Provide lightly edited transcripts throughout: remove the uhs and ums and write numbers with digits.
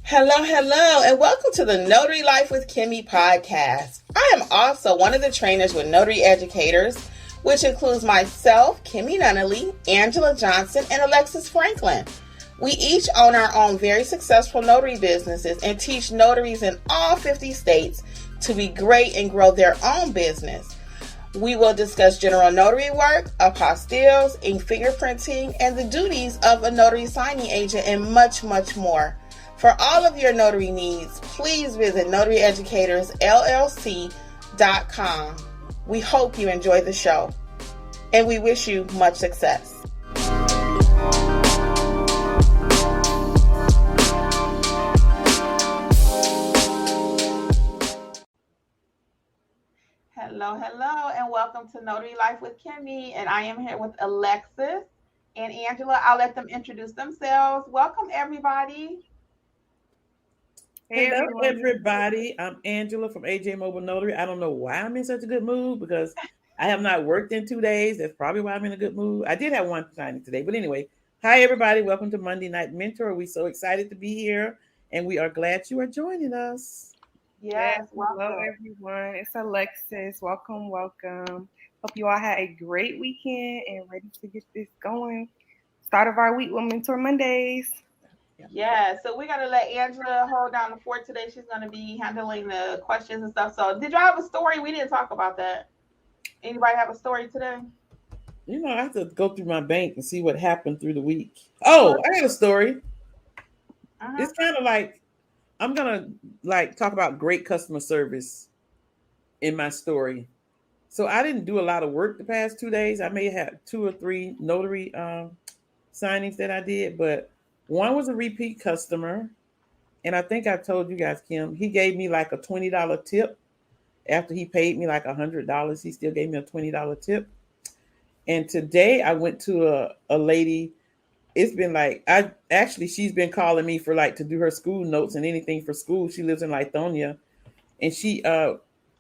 Hello, hello, and welcome to the Notary Life with Kimmi Podcast. I am also one of the trainers with Notary Educators, which includes myself, Kimberly Nunnally, Angela Johnson, and Alexis Franklin. We each own our own very successful notary businesses and teach notaries in all 50 states to be great and grow their own business. We will discuss general notary work, apostilles, ink fingerprinting, and the duties of a notary signing agent, and much, much more. For all of your notary needs, please visit notaryeducatorsllc.com. We hope you enjoy the show, and we wish you much success. Hello, hello, and welcome to Notary Life with Kimmi, and I am here with Alexis and Angela. I'll let them introduce themselves. Welcome, everybody. Hey, hello, everybody. I'm Angela from AJ Mobile Notary. I don't know why I'm in such a good mood because I have not worked in 2 days. That's probably why I'm in a good mood. I did have one signing today, but anyway. Hi, everybody. Welcome to Monday Night Mentor. We're so excited to be here, and we are glad you are joining us. Yes, hello, everyone. It's Alexis. Welcome. Hope you all had a great weekend and ready to get this going. Start of our week with Mentor Mondays. Yeah, so we got to let Angela hold down the fort today. She's going to be handling the questions and stuff. So did y'all have a story? We didn't talk about that. Anybody have a story today? You know, I have to go through my bank and see what happened through the week. Oh, I got a story. It's kind of like, I'm going to talk about great customer service in my story. So I didn't do a lot of work the past 2 days. I may have 2 or 3 notary signings that I did, but one was a repeat customer, and I think I told you guys, Kim, he gave me like a $20 tip. After he paid me like $100, he still gave me a $20 tip. And today I went to a lady. It's been like, she's been calling me for to do her school notes and anything for school. She lives in Lithonia, and she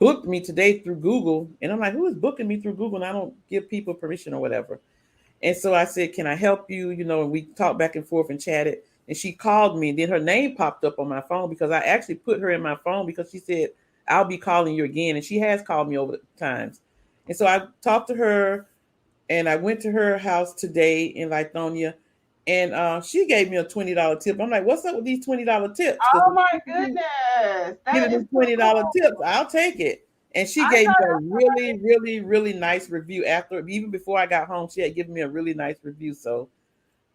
booked me today through Google. And I'm like, who is booking me through Google? And I don't give people permission or whatever. And so I said, can I help you? You know, and we talked back and forth and chatted. And she called me. And then her name popped up on my phone because I actually put her in my phone because she said, I'll be calling you again. And she has called me over the times. And so I talked to her, and I went to her house today in Lithonia. And she gave me a $20 tip. I'm like, what's up with these $20 tips? Oh, my goodness. That is $20 tips. I'll take it. And she gave me a really, really, really nice review even before I got home. She had given me a really nice review. So,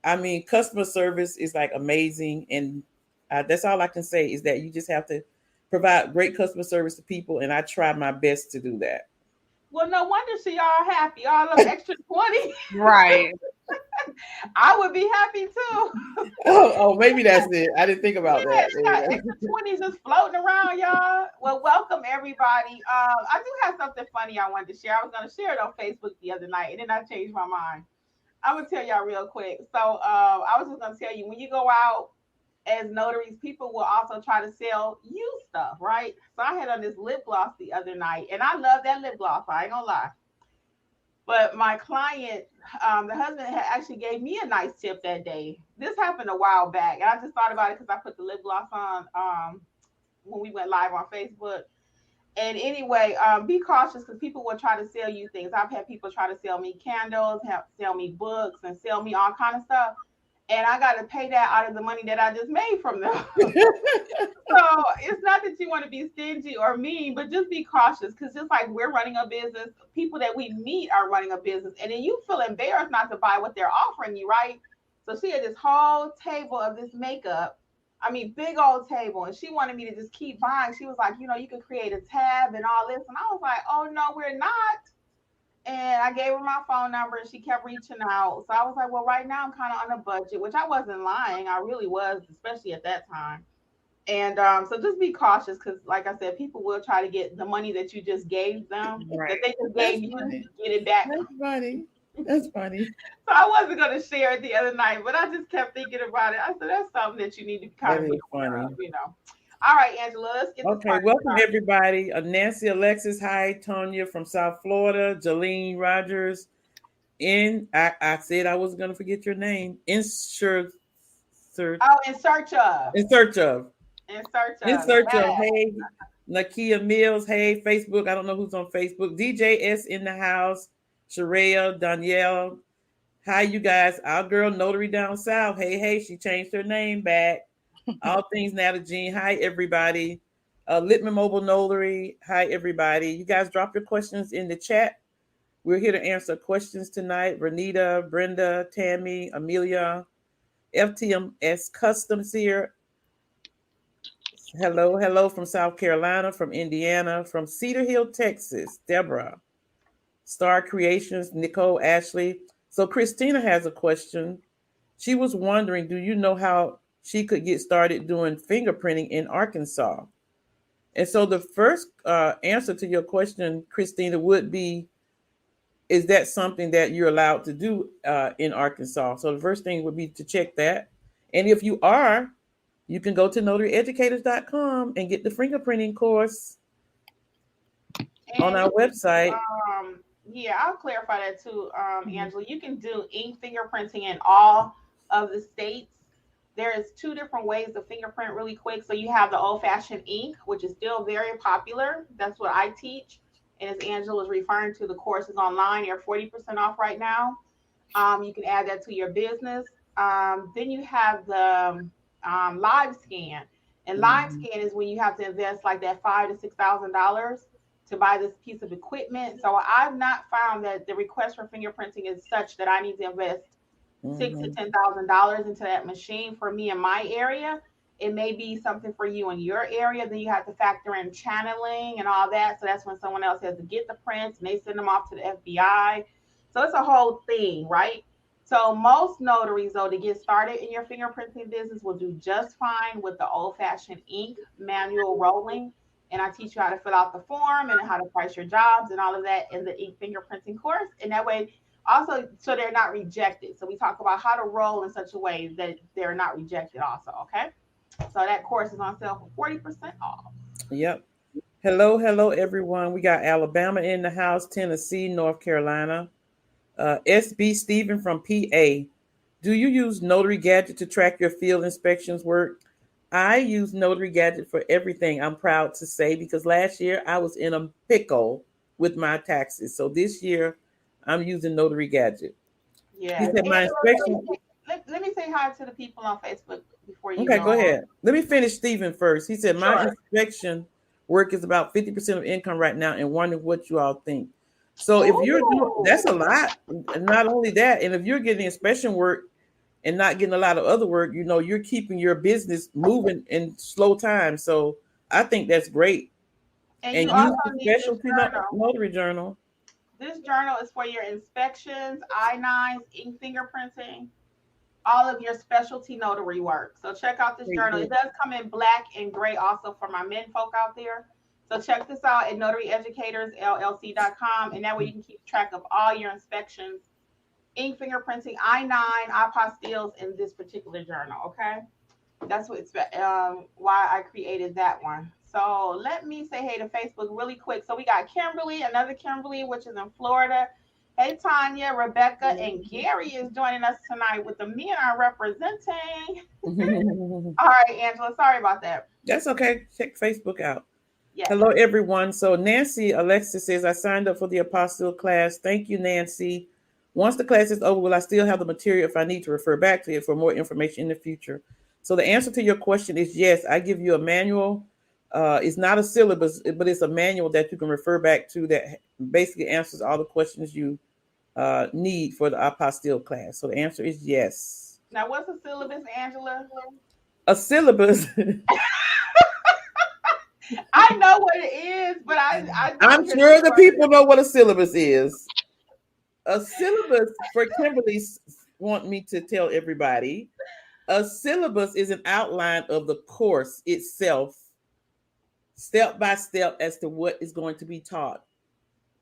I mean, customer service is amazing. And that's all I can say is that you just have to provide great customer service to people. And I try my best to do that. Well, no wonder she all happy. All those extra 20. Right. I would be happy too. Oh, maybe that's it. I didn't think about that. She got extra 20s just floating around, y'all. Well, welcome everybody. I do have something funny I wanted to share. I was going to share it on Facebook the other night, and then I changed my mind. I'm going to tell y'all real quick. So I was just going to tell you, when you go out as notaries, people will also try to sell you stuff, right? So I had on this lip gloss the other night, and I love that lip gloss. I ain't going to lie. But my client, the husband had actually gave me a nice tip that day. This happened a while back. And I just thought about it because I put the lip gloss on when we went live on Facebook. And anyway, be cautious because people will try to sell you things. I've had people try to sell me candles, sell me books, and sell me all kind of stuff. And I got to pay that out of the money that I just made from them. So it's not that you want to be stingy or mean, but just be cautious because just like we're running a business, people that we meet are running a business. And then you feel embarrassed not to buy what they're offering you, right? So she had this whole table of this makeup. I mean, big old table. And she wanted me to just keep buying. She was like, you know, you could create a tab and all this. And I was like, oh, no, we're not. And I gave her my phone number and she kept reaching out. So I was like, well, right now I'm kind of on a budget, which I wasn't lying. I really was, especially at that time. And so just be cautious because, like I said, people will try to get the money that you just gave them, that they just gave you, get it back. That's funny. So I wasn't going to share it the other night, but I just kept thinking about it. I said, that's something that you need to kind of be aware of, you know. All right, Angela, let's get started. Welcome, everybody. Nancy, Alexis, hi, Tonya from South Florida, Jolene Rogers. I said I wasn't going to forget your name. In search of. In search of, hey, Nakia Mills, hey, Facebook. I don't know who's on Facebook. DJS in the house. Sherelle, Danielle. Hi, you guys. Our girl Notary down south. Hey, she changed her name back. All things Nata Jean. Hi, everybody. Litman Mobile Notary. Hi, everybody. You guys drop your questions in the chat. We're here to answer questions tonight. Renita, Brenda, Tammy, Amelia, FTMS Customs here. Hello from South Carolina, from Indiana, from Cedar Hill, Texas. Deborah, Star Creations, Nicole, Ashley. So Christina has a question. She was wondering, do you know how she could get started doing fingerprinting in Arkansas? And so the first answer to your question, Christina, would be, is that something that you're allowed to do in Arkansas? So the first thing would be to check that. And if you are, you can go to notaryeducators.com and get the fingerprinting course on our website. Yeah, I'll clarify that too, Angela. You can do ink fingerprinting in all of the states. There is 2 different ways to fingerprint really quick. So you have the old-fashioned ink, which is still very popular. That's what I teach. And as Angela was referring to, the course is online. You're 40% off right now. You can add that to your business. Then you have the live scan. And live scan is when you have to invest like that $5,000 to $6,000 to buy this piece of equipment. So I've not found that the request for fingerprinting is such that I need to invest $6,000 to $10,000 into that machine for me in my area. It may be something for you in your area. Then you have to factor in channeling and all that. So that's when someone else has to get the prints and they send them off to the FBI. So it's a whole thing, right? So most notaries, though, to get started in your fingerprinting business will do just fine with the old-fashioned ink manual rolling. And I teach you how to fill out the form and how to price your jobs and all of that in the ink fingerprinting course. And that way, also, so they're not rejected. So we talk about how to roll in such a way that they're not rejected also, okay? So that course is on sale for 40% off. Yep. Hello, everyone. We got Alabama in the house, Tennessee, North Carolina. SB Stephen from PA. Do you use Notary Gadget to track your field inspections work? I use Notary Gadget for everything, I'm proud to say, because last year I was in a pickle with my taxes. So this year I'm using Notary Gadget. Yeah. He said my inspection. Let me say hi to the people on Facebook before you go ahead. Let me finish Stephen first. He said my inspection work is about 50% of income right now and wondering what you all think. So if you're doing, that's a lot. And not only that, and if you're getting inspection work and not getting a lot of other work, you know, you're keeping your business moving in slow time. So I think that's great. And you also need this journal. Notary journal. This journal is for your inspections, I-9s, ink fingerprinting, all of your specialty notary work. So check out this journal. It does come in black and gray also for my men folk out there. So check this out at notaryeducatorsllc.com. And that way you can keep track of all your inspections, ink fingerprinting, I-9, apostilles in this particular journal, okay? That's what it's why I created that one. So let me say hey to Facebook really quick. So we got Kimberly, another Kimberly, which is in Florida. Hey, Tanya, Rebecca, and Gary is joining us tonight with the men are representing. All right, Angela, sorry about that. That's okay. Check Facebook out. Yes. Hello, everyone. So Nancy Alexis says, I signed up for the apostille class. Thank you, Nancy. Once the class is over, will I still have the material if I need to refer back to it for more information in the future? So the answer to your question is yes. I give you a manual. It's not a syllabus, but it's a manual that you can refer back to that basically answers all the questions you need for the apostille class. So the answer is yes. Now, what's a syllabus, Angela? A syllabus. I know what it is, but I'm sure the people know what a syllabus is. A syllabus, for Kimberly, want me to tell everybody, a syllabus is an outline of the course itself, step by step as to what is going to be taught.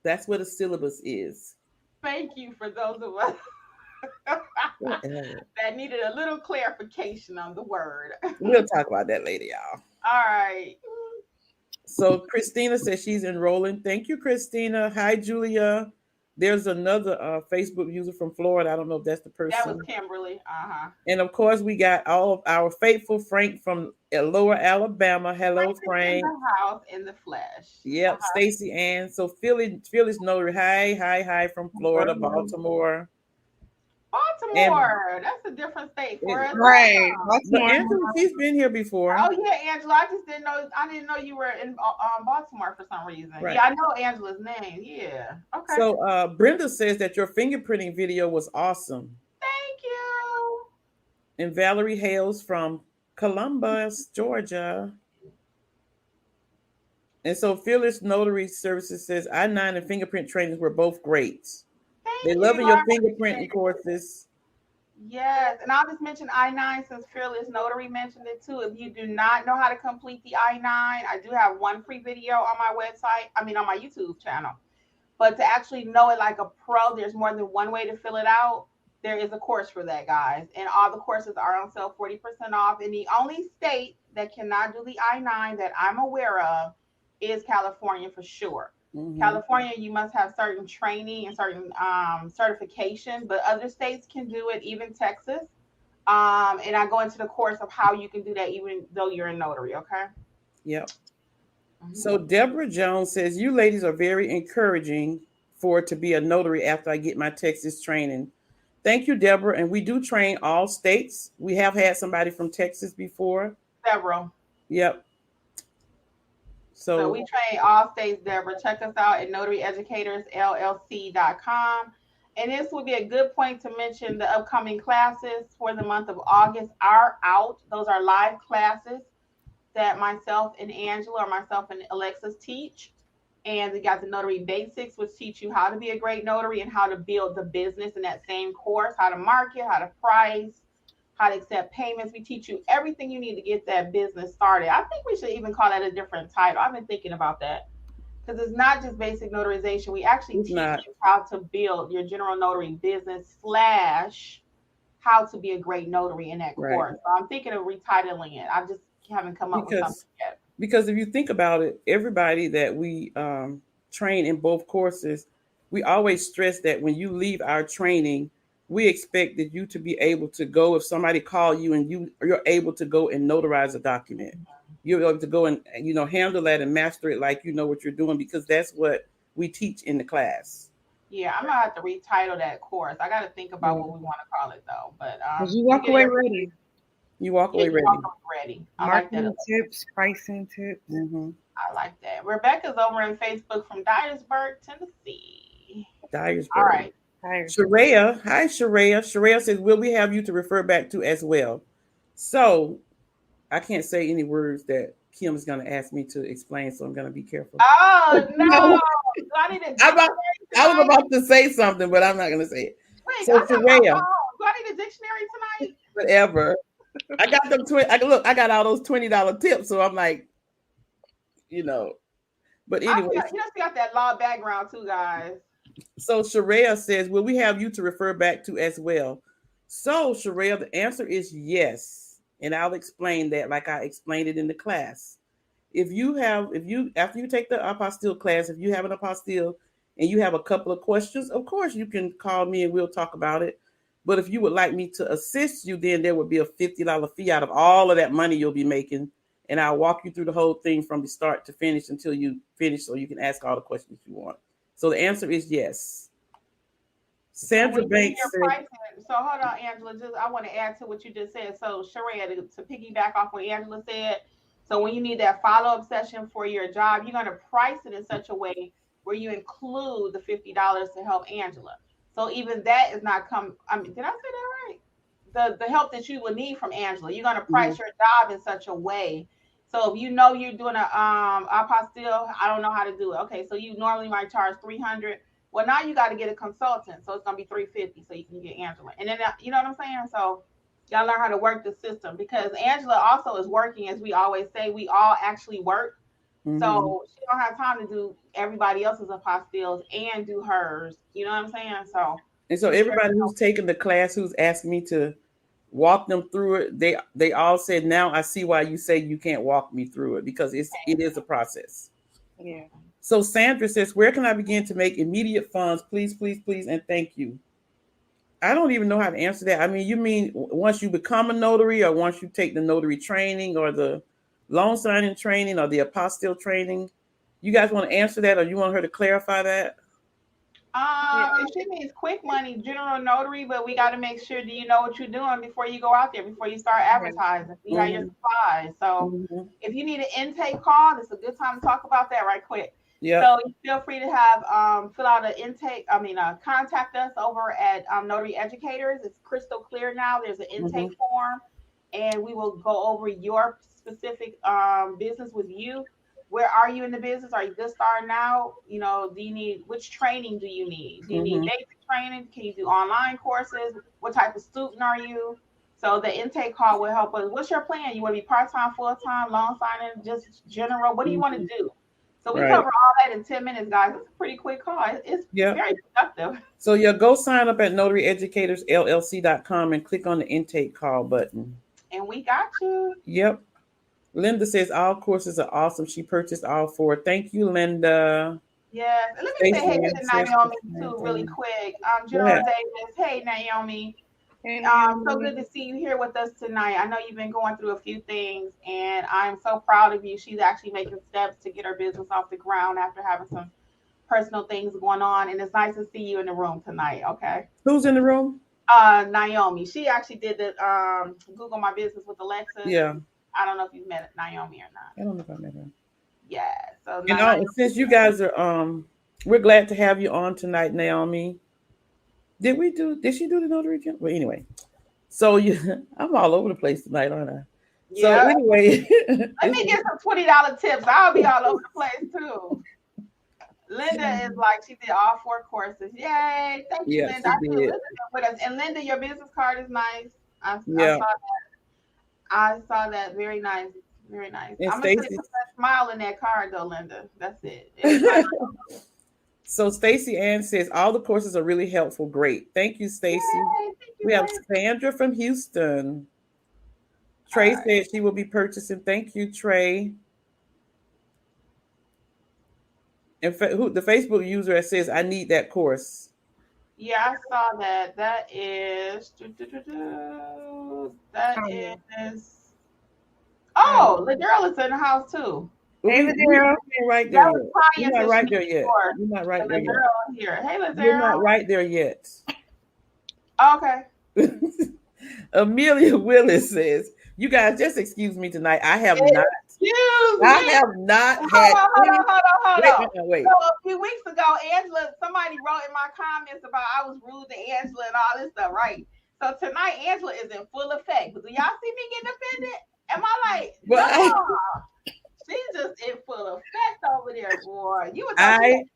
That's what a syllabus is. Thank you for those of us that needed a little clarification on the word. We'll talk about that later, y'all. All right. So Christina says she's enrolling. Thank you, Christina. Hi, Julia. there's another Facebook user from Florida. I don't know if that's the person. That was Kimberly. And of course, we got all of our faithful Frank from Lower Alabama. Hello, Frank. In the house, in the flesh. Yep, Stacy Ann. So Phyllis Notary. Hi from Florida, Baltimore. Baltimore, that's a different state for us. Right. Angela, she's been here before. Oh yeah, Angela. I just didn't know. I didn't know you were in Baltimore for some reason. Right. Yeah, I know Angela's name. Yeah. Okay. So Brenda says that your fingerprinting video was awesome. Thank you. And Valerie hails from Columbus, Georgia. And so Fearless Notary Services says I-9 and fingerprint trainings were both great. They loving your fingerprinting courses. Yes, and I'll just mention I-9 since Fearless Notary mentioned it too. If you do not know how to complete the I-9, I do have one free video on my website. I mean, on my YouTube channel. But to actually know it like a pro, there's more than one way to fill it out. There is a course for that, guys. And all the courses are on sale 40% off. And the only state that cannot do the I-9 that I'm aware of is California for sure. Mm-hmm. California, you must have certain training and certain certification, but other states can do it, even Texas. And I go into the course of how you can do that, even though you're a notary, okay? Yep. Mm-hmm. So Deborah Jones says, you ladies are very encouraging for to be a notary after I get my Texas training. Thank you, Deborah. And we do train all states. We have had somebody from Texas before. Several. Yep. So we train all states, Deborah. Check us out at notaryeducatorsllc.com. And this would be a good point to mention the upcoming classes for the month of August are out. Those are live classes that myself and Angela or myself and Alexis teach. And we got the Notary Basics, which teach you how to be a great notary and how to build the business in that same course, how to market, how to price, how to accept payments. We teach you everything you need to get that business started. I think we should even call that a different title. I've been thinking about that because it's not just basic notarization. We actually teach you how to build your general notary business / how to be a great notary in that course. So I'm thinking of retitling it. I just haven't come up with something yet. Because if you think about it, everybody that we train in both courses, we always stress that when you leave our training, we expected you to be able to go if somebody called you and you're able to go and notarize a document. You're able to go and handle that and master it like you know what you're doing, because that's what we teach in the class. Yeah, I'm gonna have to retitle that course. I got to think about what we want to call it though. But you walk away ready. You walk away ready. Marketing like tips, pricing tips. Mm-hmm. I like that. Rebecca's over on Facebook from Dyersburg, Tennessee. Dyersburg. All right. Sharaya. Hi, Sharaya. Sharaya says, will we have you to refer back to as well? So I can't say any words that Kim is going to ask me to explain, so I'm going to be careful. Oh, no. I was about to say something, but I'm not going to say it. Wait, so Sharaya. Do I need a dictionary tonight? Whatever. I got them. I got all those $20 tips, so I'm like, But anyway, you just got that law background too, guys. So Sharaya says, will we have you to refer back to as well? So Sharaya, the answer is yes, and I'll explain that like I explained it in the class. After you take the apostille class, if you have an apostille and you have a couple of questions, of course you can call me and we'll talk about it. But if you would like me to assist you, then there would be a $50 fee out of all of that money you'll be making. And I'll walk you through the whole thing from the start to finish until you finish so you can ask all the questions you want. So the answer is yes. Sandra Banks said, so hold on, Angela. I want to add to what you just said. So Sharaya, to piggyback off what Angela said, so when you need that follow-up session for your job, you're going to price it in such a way where you include the $50 to help Angela. So even that is not did I say that right? The help that you will need from Angela, you're going to price your job in such a way. So if you're doing a apostille, I don't know how to do it. Okay, so you normally might charge $300. Well, now you got to get a consultant, so it's going to be $350 so you can get Angela. And then you know what I'm saying? So y'all learn how to work the system, because Angela also is working, as we always say. We all actually work. Mm-hmm. So she don't have time to do everybody else's apostilles and do hers. You know what I'm saying? So everybody who's taken the class who's asked me to walk them through it, they all said, now I see why you say you can't walk me through it, because it is a process. Yeah. So Sandra says, where can I begin to make immediate funds? Please, please, please, and thank you. I don't even know how to answer that. I mean, you mean once you become a notary, or once you take the notary training, or the loan signing training, or the apostille training? You guys want to answer that, or you want her to clarify that? She means quick money, general notary, but we got to make sure do you know what you're doing before you go out there, before you start advertising. You got your supplies. So if you need an intake call, this is a good time to talk about that right quick. Yeah. So you feel free to have fill out an intake. Contact us over at Notary Educators. It's crystal clear now. There's an intake form, and we will go over your specific business with you. Where are you in the business? Are you just starting now? You know, which training do you need? Do you need basic training? Can you do online courses? What type of student are you? So the intake call will help us. What's your plan? You want to be part-time, full-time, loan signing, just general? What do you want to do? So we cover all that in 10 minutes, guys. It's a pretty quick call. It's very productive. So go sign up at notaryeducatorsllc.com and click on the intake call button. And we got you. Yep. Linda says all courses are awesome. She purchased all 4. Thank you, Linda. Yes. And let me say hey to Naomi too, really quick. General Davis. Hey, Naomi. So good to see you here with us tonight. I know you've been going through a few things, and I'm so proud of you. She's actually making steps to get her business off the ground after having some personal things going on, and it's nice to see you in the room tonight. Okay. Who's in the room? Naomi. She actually did the Google My Business with Alexis. Yeah. I don't know if you've met Naomi or not. I don't know if I met her. Yeah. So since you guys are we're glad to have you on tonight, Naomi. Did she do the notary? Well, anyway. So I'm all over the place tonight, aren't I? Yeah. So anyway. Let me get some $20 tips. I'll be all over the place too. Linda is like, she did all 4 courses. Yay. Thank you, Linda. I see Linda with us. And Linda, your business card is nice. I saw that. I saw that. Very nice. Very nice. And I'm going to put that smile in that card, though, Linda. That's it. So Stacy Ann says, all the courses are really helpful. Great. Thank you, Stacy. We have Sandra from Houston. Trey said she will be purchasing. Thank you, Trey. And the Facebook user that says, I need that course. Yeah, I saw that. That is. Oh, the girl is in the house too. Hey, the girl. You're right there. You're not right there yet. You're not right there yet. Here. Hey, Lizelle. You're not right there yet. Okay. Amelia Willis says, you guys just excuse me tonight. I have not. I have not had. Hold on. Wait. So a few weeks ago, Angela, somebody wrote in my comments about I was rude to Angela and all this stuff, right? So tonight, Angela is in full effect. But do y'all see me getting offended? Am I like, no? She's just in full effect over there, boy. You were talking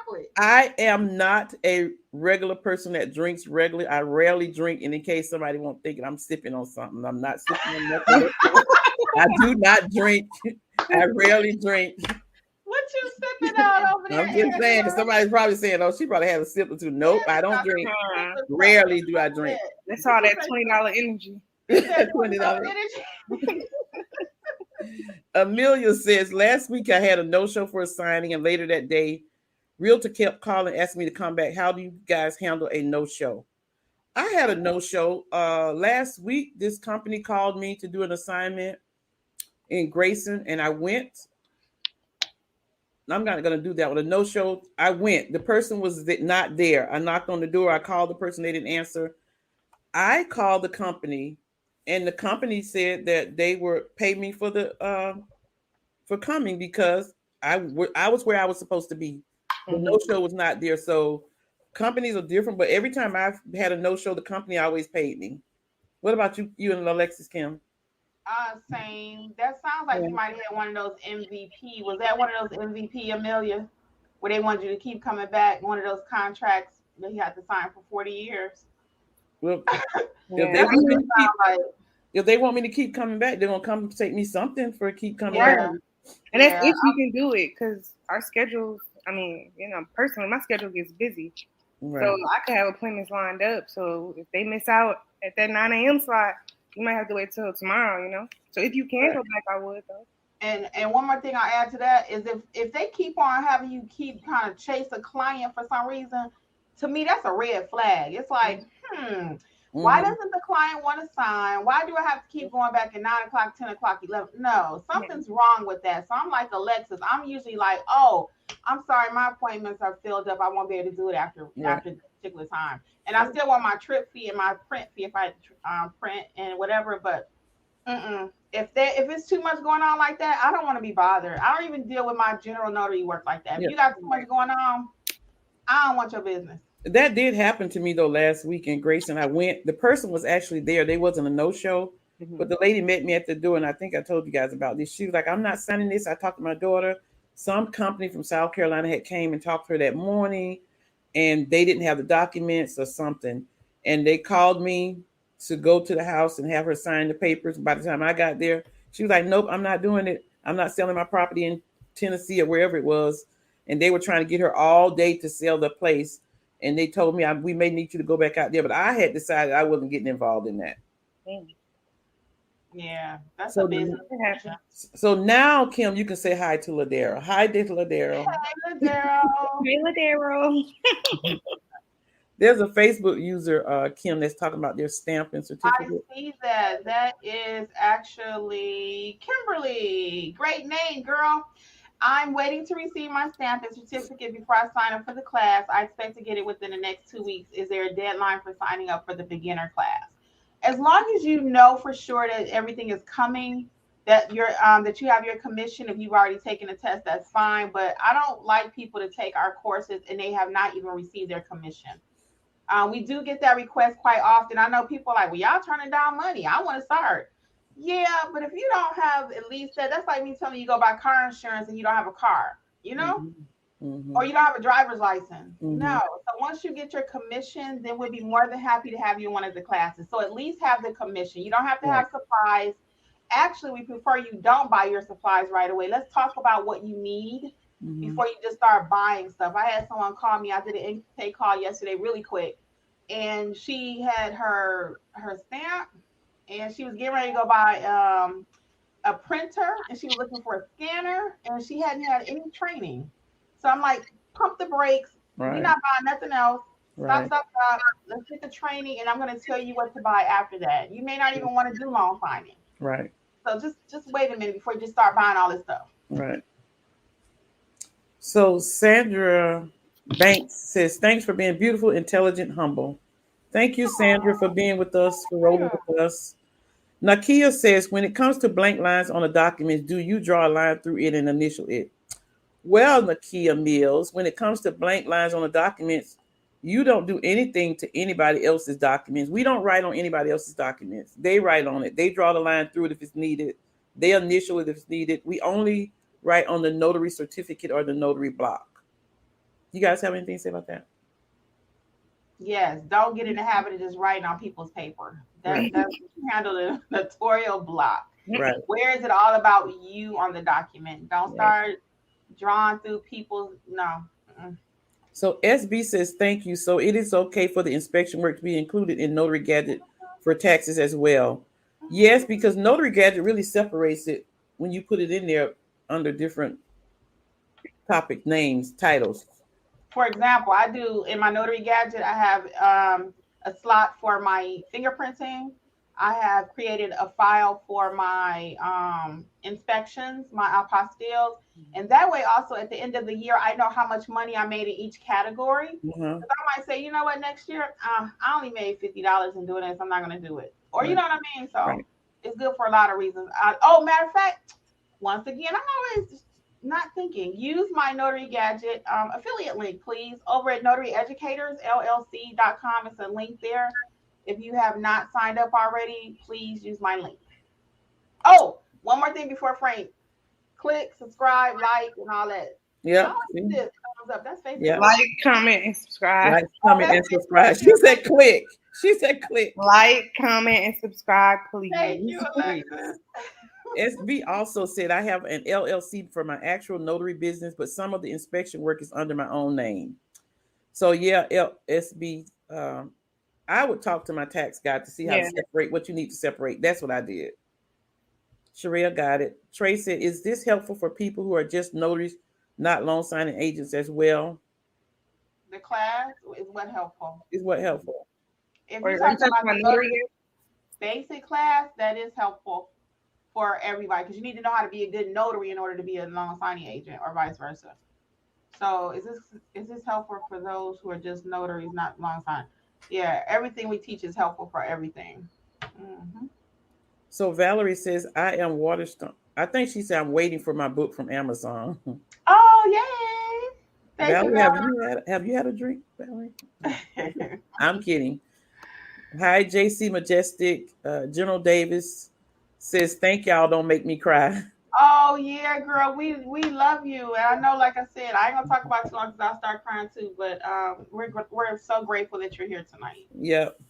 chocolate. I am not a regular person that drinks regularly. I rarely drink, and in case somebody won't think it, I'm sipping on something. I'm not sipping on nothing. I do not drink. I rarely drink. What you sipping on over there? I'm just saying. Somebody's probably saying, "Oh, she probably had a sip or two." Nope, I don't drink. Rarely do I drink. That's all that $20 energy. $20 energy. Amelia says, last week I had a no-show for a signing, and later that day, Realtor kept calling, asking me to come back. How do you guys handle a no-show? I had a no-show. Last week, this company called me to do an assignment in Grayson, and I went. I'm not going to do that with a no-show. I went. The person was not there. I knocked on the door. I called the person. They didn't answer. I called the company, and the company said that they were pay me for for coming because I was where I was supposed to be. The no-show was not there. So companies are different, but every time I've had a no-show, the company always paid me. What about you and Alexis, Kim? Same. That sounds like you might have had one of those MVP. Was that one of those MVP, Amelia, where they wanted you to keep coming back? One of those contracts that you had to sign for 40 years. Well, if they want me to keep coming back, they're gonna compensate me something for keep coming back. And that's if you can do it, because our schedules. I mean, personally, my schedule gets busy, so I could have appointments lined up. So if they miss out at that 9 a.m. slot, you might have to wait till tomorrow. So if you can go back, I would though. And one more thing I'll add to that is if they keep on having you keep kind of chase a client for some reason, to me that's a red flag. It's like, why doesn't the client want to sign? Why do I have to keep going back at 9 o'clock, 10 o'clock, 11? No, something's wrong with that. So I'm like Alexis. I'm usually like, oh, I'm sorry, my appointments are filled up. I won't be able to do it after this particular time. And I still want my trip fee and my print fee if I print and whatever. But if it's too much going on like that, I don't want to be bothered. I don't even deal with my general notary work like that. If you got too much going on, I don't want your business. That did happen to me though last week, and Grace and I went. The person was actually there. They wasn't a no-show, but the lady met me at the door, and I think I told you guys about this. She was like, "I'm not signing this." I talked to my daughter. Some company from South Carolina had came and talked to her that morning, and they didn't have the documents or something, and they called me to go to the house and have her sign the papers. By the time I got there, she was like, "Nope, I'm not doing it. I'm not selling my property in Tennessee or wherever it was." And they were trying to get her all day to sell the place. And they told me we may need you to go back out there, but I had decided I wasn't getting involved in that. Yeah, that's a business. So now, Kim, you can say hi to Ladero. Hi, to Ladero. Hi, Ladero. Hey, Ladero. There's a Facebook user, Kim, that's talking about their stamp and certificate. I see that. That is actually Kimberly. Great name, girl. I'm waiting to receive my stamp and certificate before I sign up for the class. I expect to get it within the next 2 weeks. Is there a deadline for signing up for the beginner class? As long as you know for sure that everything is coming, that you have your commission. If you've already taken a test, that's fine. But I don't like people to take our courses and they have not even received their commission. We do get that request quite often. I know people are like, well, y'all turning down money. I want to start. Yeah, but if you don't have at least that's like me telling you go buy car insurance and you don't have a car, you know, or you don't have a driver's license. No. So once you get your commission, then we'd be more than happy to have you in one of the classes. So at least have the commission. You don't have to have supplies. Actually, we prefer you don't buy your supplies right away. Let's talk about what you need before you just start buying stuff. I had someone call me. I did an intake call yesterday really quick, and she had her stamp. And she was getting ready to go buy a printer, and she was looking for a scanner, and she hadn't had any training. So I'm like, pump the brakes. We're not buying nothing else. Stop. Let's get the training, and I'm going to tell you what to buy after that. You may not even want to do loan signing. Right. So just wait a minute before you just start buying all this stuff. Right. So Sandra Banks says, thanks for being beautiful, intelligent, humble. Thank you, Sandra, for being with us, for rolling with us. Nakia says, when it comes to blank lines on a document, do you draw a line through it and initial it? Well, Nakia Mills, when it comes to blank lines on the documents, you don't do anything to anybody else's documents. We don't write on anybody else's documents. They write on it. They draw the line through it if it's needed. They initial it if it's needed. We only write on the notary certificate or the notary block. You guys have anything to say about that? Yes, don't get in the habit of just writing on people's paper. That's handle the notarial block. Right. Where is it all about you on the document? Don't start drawing through people's So SB says, thank you. So it is okay for the inspection work to be included in Notary Gadget for taxes as well. Yes, because Notary Gadget really separates it when you put it in there under different topic names, titles. For example, I do in my Notary Gadget, I have a slot for my fingerprinting. I have created a file for my inspections, my apostilles. And that way also at the end of the year, I know how much money I made in each category. Because I might say, you know what, next year, I only made $50 in doing this. I'm not going to do it. Or you know what I mean? So it's good for a lot of reasons. Matter of fact, once again, I'm always not thinking. Use my Notary Gadget affiliate link, please, over at notaryeducatorsllc.com. It's a link there. If you have not signed up already, please use my link. Oh, one more thing before Frank. Click, subscribe, like, and all that. Yeah. Thumbs up. That's Facebook. Yeah. Like, comment, and subscribe. Like, comment, and subscribe. She said click. She said click. Like, comment, and subscribe, please. Thank you, Alexis. SB also said, I have an LLC for my actual notary business, but some of the inspection work is under my own name. So yeah, SB, I would talk to my tax guy to see how to separate what you need to separate. That's what I did. Sharia got it. Trey said, is this helpful for people who are just notaries, not loan signing agents as well? The class is what helpful. Is what helpful? If you're talking about the notary basic class, that is helpful for everybody because you need to know how to be a good notary in order to be a loan signing agent or vice versa. So is this helpful for those who are just notaries, not loan signing? Yeah, everything we teach is helpful for everything. Mm-hmm. So Valerie says, I am Waterstone. I think she said, I'm waiting for my book from Amazon. Oh, yay. Valerie, have you had a drink, Valerie? I'm kidding. Hi, JC Majestic. General Davis says, thank y'all. Don't make me cry. Oh, yeah, girl. We love you. And I know, like I said, I ain't going to talk about too long because I'll start crying too. But we're so grateful that you're here tonight. Yep.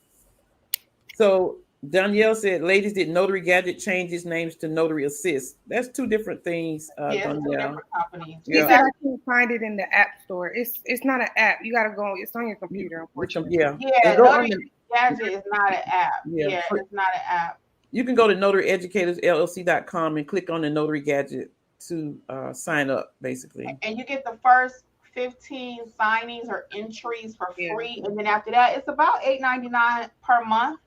So Danielle said, ladies, did Notary Gadget change its names to Notary Assist? That's two different things, Danielle. Two different companies. You said I can't find it in the app store. It's not an app. You got to go. It's on your computer, unfortunately. Yeah, Notary Gadget is not an app. Yeah, it's not an app. You can go to notaryeducatorsllc.com and click on the Notary Gadget to sign up, basically. And you get the first 15 signings or entries for free. And then after that, it's about $8.99 per month.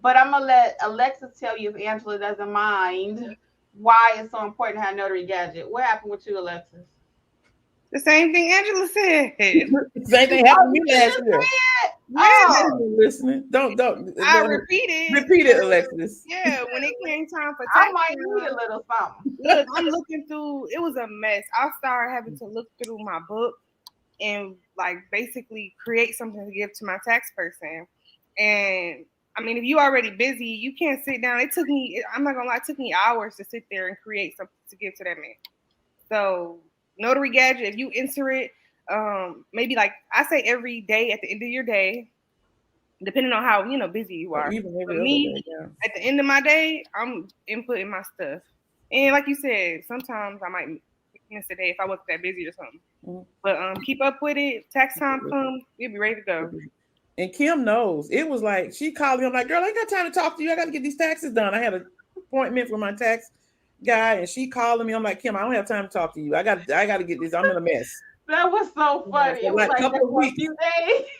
But I'm going to let Alexis tell you, if Angela doesn't mind, why it's so important to have Notary Gadget. What happened with you, Alexis? The same thing Angela said. Same thing happened to me last year. Listening. Don't. I repeat it. Repeat it, Alexis. Yeah, when it came time for I might need a little something. Look, I'm looking through. It was a mess. I started having to look through my book and like basically create something to give to my tax person. And I mean, if you're already busy, you can't sit down. It took me. I'm not gonna lie. It took me hours to sit there and create something to give to that man. So Notary Gadget, if you enter it. Maybe like I say every day at the end of your day, depending on how busy you are. For me, at the end of my day, I'm inputting my stuff. And like you said, sometimes I might miss a day if I wasn't that busy or something. Mm-hmm. But keep up with it. Tax time comes, we'll be ready to go. And Kim knows. It was like she called me. I'm like, girl, I ain't got time to talk to you. I got to get these taxes done. I had an appointment for my tax guy, and she calling me. I'm like, Kim, I don't have time to talk to you. I got to get this. I'm in a mess. That was so funny. It was like a couple of weeks.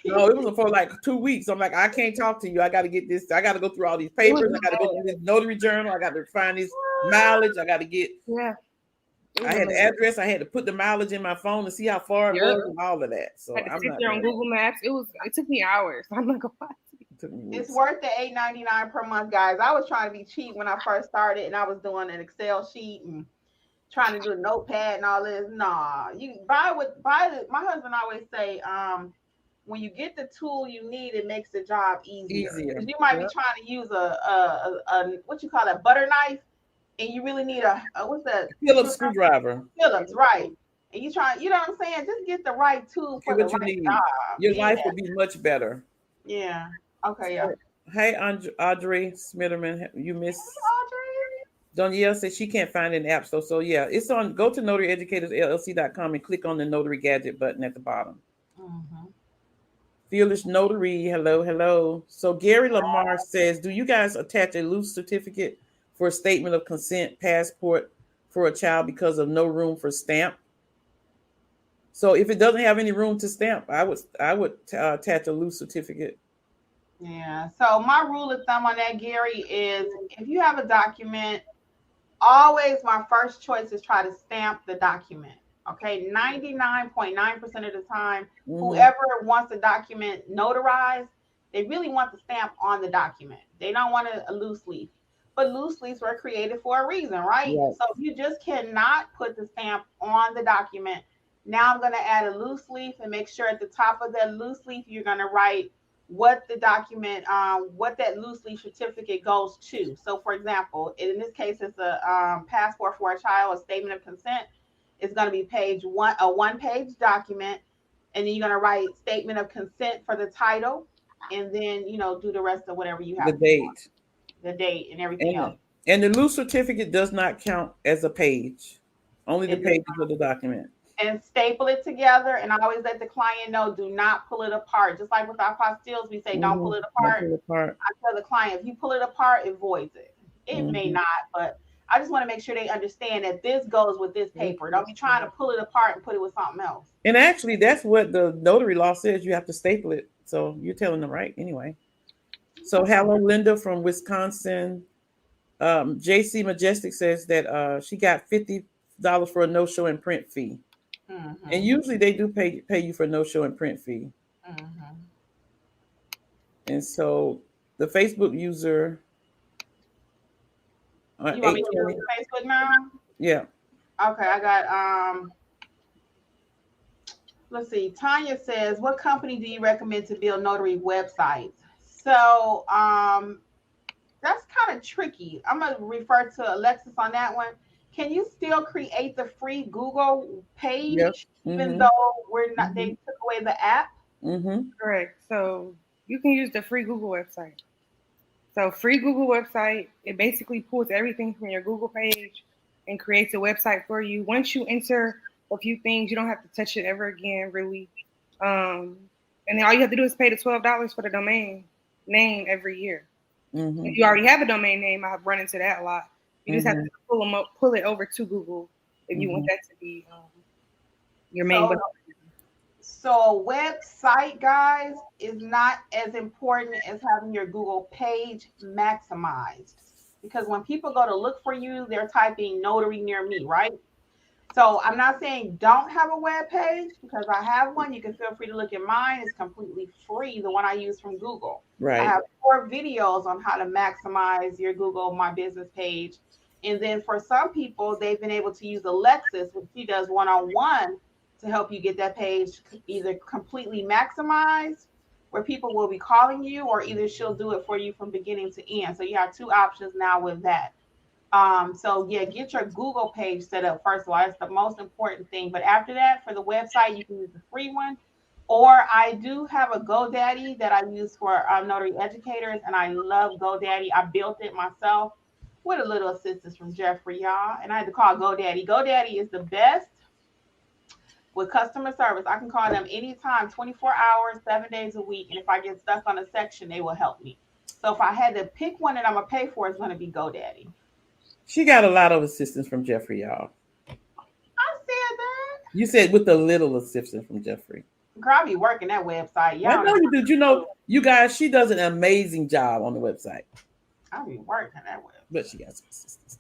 No, it was for like 2 weeks. I'm like, I can't talk to you. I got to get this. I got to go through all these papers. I got to go through this notary journal. I got to find this mileage. I got to get. Yeah. I had the address. I had to put the mileage in my phone to see how far it was and all of that. So I'm not there on Google Maps. It took me hours. I'm not gonna lie. It's worth the $8.99 per month, guys. I was trying to be cheap when I first started, and I was doing an Excel sheet and trying to do a notepad and all this. Nah, you buy the. My husband always say, when you get the tool you need, it makes the job easier. Because you might be trying to use a what you call a butter knife, and you really need a what's that? Phillips screwdriver. Phillips, right? And you try, you know what I'm saying? Just get the right tool for the right job. Your life would be much better. Yeah. Okay. Yeah. Hey, Audrey Smitherman, you missed. Danielle says she can't find it in the app store. So yeah, it's on. Go to notaryeducatorsllc.com and click on the Notary Gadget button at the bottom. Mm-hmm. Fearless Notary, hello. So Gary Lamar says, do you guys attach a loose certificate for a statement of consent passport for a child because of no room for stamp? So if it doesn't have any room to stamp, I would attach a loose certificate. Yeah. So my rule of thumb on that, Gary, is if you have a document, always my first choice is try to stamp the document. Okay. 99.9% of the time, whoever wants the document notarized, they really want the stamp on the document. They don't want a loose leaf. But loose leaves were created for a reason, right? Yes. So you just cannot put the stamp on the document. Now I'm going to add a loose leaf and make sure at the top of that loose leaf, you're going to write what the document, what that loose leaf certificate goes to. So for example, in this case, it's a passport for a child, a statement of consent. It's going to be a one-page document. And then you're going to write statement of consent for the title. And then, do the rest of whatever you have. The date and everything else. And the loose certificate does not count as a page. Only the pages of the document. And staple it together. And I always let the client know, do not pull it apart. Just like with our apostilles, we say, don't pull it apart. I tell the client, if you pull it apart, it voids it. It may not, but I just want to make sure they understand that this goes with this paper. Don't be trying to pull it apart and put it with something else. And actually, that's what the notary law says. You have to staple it. So you're telling them right anyway. So hello, Linda from Wisconsin. JC Majestic says that she got $50 for a no-show and print fee. Mm-hmm. And usually they do pay you for a no-show and print fee. Mm-hmm. And so the Facebook user... you want me to use Facebook now? Yeah. Okay, I got... let's see. Tanya says, what company do you recommend to build notary websites? So that's kind of tricky. I'm going to refer to Alexis on that one. Can you still create the free Google page, yep. Even though we're not? They took away the app? Correct. So you can use the free Google website. So free Google website, it basically pulls everything from your Google page and creates a website for you. Once you enter a few things, you don't have to touch it ever again, really. And then all you have to do is pay the $12 for the domain name every year. Mm-hmm. If you already have a domain name, I've run into that a lot. You just have to pull it over to Google if you want that to be your main website. So a website, guys, is not as important as having your Google page maximized. Because when people go to look for you, they're typing notary near me, right? So I'm not saying don't have a web page, because I have one. You can feel free to look at mine. It's completely free, the one I use from Google. Right. I have 4 videos on how to maximize your Google My Business page. And then for some people, they've been able to use Alexis, which she does one-on-one, to help you get that page either completely maximized, where people will be calling you, or either she'll do it for you from beginning to end. So you have 2 options now with that. So yeah, get your Google page set up first of all. That's the most important thing. But after that, for the website, you can use the free one. Or I do have a GoDaddy that I use for notary educators, and I love GoDaddy. I built it myself with a little assistance from Jeffrey, y'all. And I had to call GoDaddy. GoDaddy is the best with customer service. I can call them anytime, 24 hours, 7 days a week. And if I get stuck on a section, they will help me. So if I had to pick one that I'm going to pay for, it's going to be GoDaddy. She got a lot of assistance from Jeffrey, y'all. I said that. You said with a little assistance from Jeffrey. Girl, I be working that website. I know you do. You know, you guys, she does an amazing job on the website. I be working that website. But she got some assistance.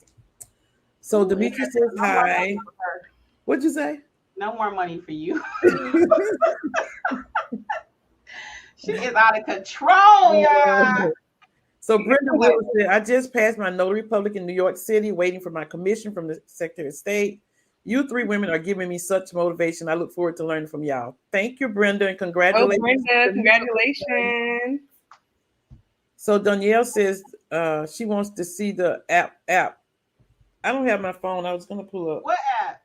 So Demetri says hi. What'd you say? No more money for you. She is out of control, y'all. So Brenda Willis said, I just passed my notary public in New York City, waiting for my commission from the Secretary of State. You 3 women are giving me such motivation. I look forward to learning from y'all. Thank you, Brenda, and congratulations. Oh, Brenda, congratulations. So Danielle says she wants to see the app. I don't have my phone. I was going to pull up. What app?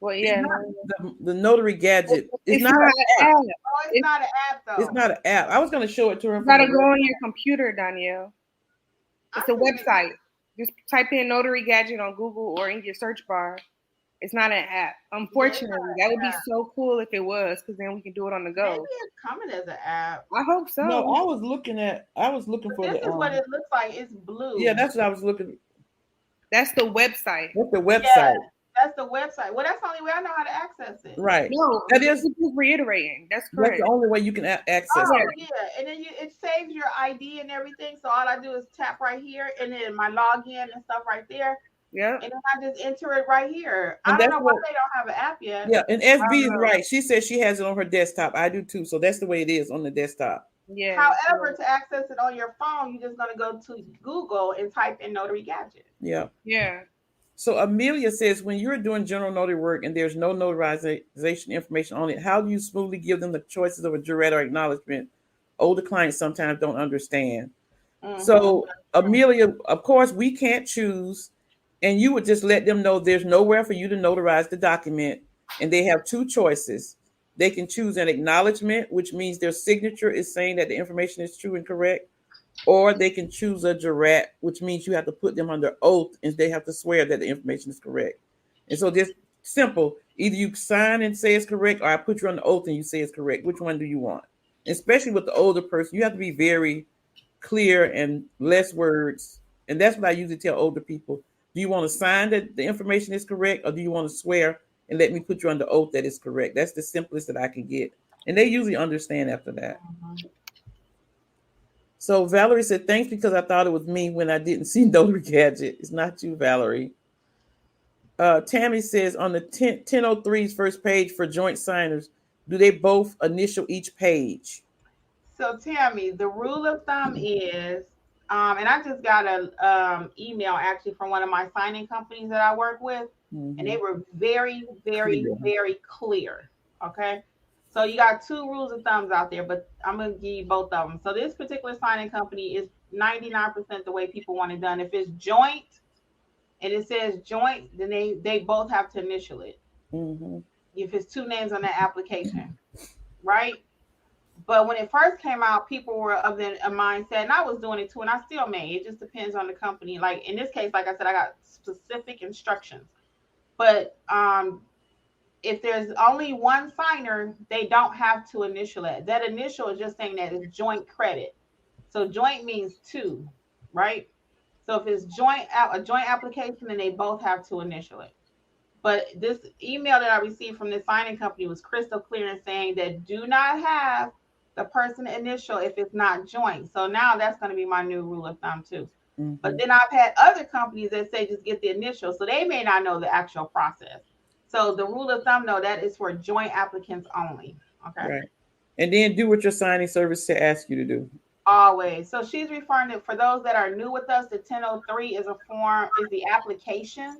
Well, yeah. The notary gadget. It's not an app. Oh, it's not an app, though. It's not an app. I was going to show it to her. You got to go on your computer, Danielle. It's a website. Just type in notary gadget on Google or in your search bar. It's not an app. Unfortunately, that would be so cool if it was, because then we can do it on the go. Maybe it's coming as an app. I hope so. No, I was looking for this is what it looks like. It's blue. Yeah, that's what I was looking. That's the website. That's the website. Yeah, that's the website. Well, that's the only way I know how to access it. Right. No, that is reiterating. That's correct. That's the only way you can access it. Yeah, and then it saves your ID and everything. So all I do is tap right here, and then my login and stuff right there. Yeah. And then I just enter it right here. And I don't know why they don't have an app yet. Yeah, and SB is right. She says she has it on her desktop. I do too. So that's the way it is on the desktop. Yeah. However, to access it on your phone, you're just going to go to Google and type in Notary Gadget. Yeah. Yeah. So Amelia says, when you're doing general notary work and there's no notarization information on it, how do you smoothly give them the choices of a jurat or acknowledgement? Older clients sometimes don't understand. Mm-hmm. So Amelia, of course, we can't choose. And you would just let them know there's nowhere for you to notarize the document. And they have 2 choices. They can choose an acknowledgement, which means their signature is saying that the information is true and correct. Or they can choose a jurat, which means you have to put them under oath and they have to swear that the information is correct. And so just simple, either you sign and say it's correct, or I put you on the oath and you say it's correct. Which one do you want? Especially with the older person, you have to be very clear and less words. And that's what I usually tell older people. Do you want to sign that the information is correct, or do you want to swear and let me put you under oath that it's correct? That's the simplest that I can get. And they usually understand after that. Mm-hmm. So Valerie said, thanks, because I thought it was me when I didn't see Notary Gadget. It's not you, Valerie. Tammy says, on the 1003's first page for joint signers, do they both initial each page? So Tammy, the rule of thumb is, and I just got a email actually from one of my signing companies that I work with, and they were very, very, very clear. Okay. So you got two rules of thumbs out there, but I'm going to give you both of them. So this particular signing company is 99% the way people want it done. If it's joint and it says joint, then they both have to initial it. Mm-hmm. If it's two names on that application, right? But when it first came out, people were of the mindset, and I was doing it too, and I still may. It just depends on the company. Like in this case, like I said, I got specific instructions. But if there's only one signer, they don't have to initial it. That initial is just saying that it's joint credit. So joint means two, right? So if it's a joint application, then they both have to initial it. But this email that I received from this signing company was crystal clear in saying that do not have the person initial if it's not joint. So now that's going to be my new rule of thumb too. Mm-hmm. But then I've had other companies that say just get the initial. So they may not know the actual process. So the rule of thumb, though, that is for joint applicants only. Okay. Right. And then do what your signing service to ask you to do. Always. So she's referring to, for those that are new with us, the 1003 is the application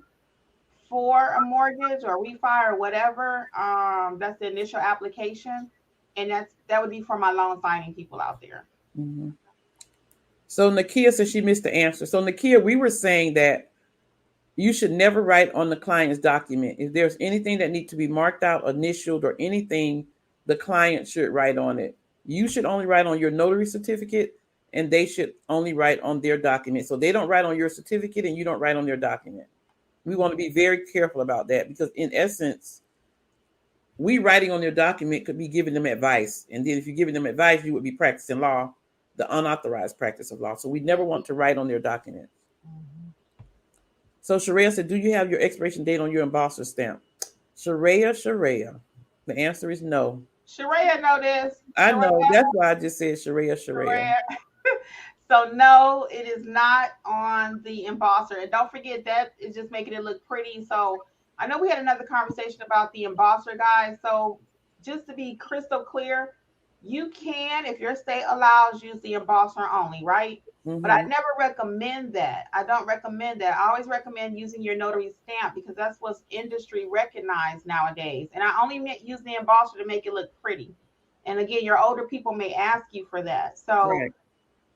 for a mortgage or refi or whatever. That's the initial application. And that would be for my loan signing people out there. Mm-hmm. So Nakia said she missed the answer. So Nakia, we were saying that you should never write on the client's document. If there's anything that needs to be marked out, initialed, or anything, the client should write on it. You should only write on your notary certificate, and they should only write on their document. So they don't write on your certificate, and you don't write on their document. We want to be very careful about that, because in essence, we writing on their document could be giving them advice. And then if you're giving them advice, you would be practicing law, the unauthorized practice of law. So we never want to write on their document. So Sharia said, do you have your expiration date on your embosser stamp? Sharia. The answer is no. Sharia know this. I know. That's why I just said Sharia. So no, it is not on the embosser. And don't forget that is just making it look pretty. So I know we had another conversation about the embosser, guys. So just to be crystal clear, you can, if your state allows, use the embosser only, right? Mm-hmm. But I never recommend that. I don't recommend that. I always recommend using your notary stamp, because that's what's industry recognized nowadays. And I only use the embosser to make it look pretty. And again, your older people may ask you for that. So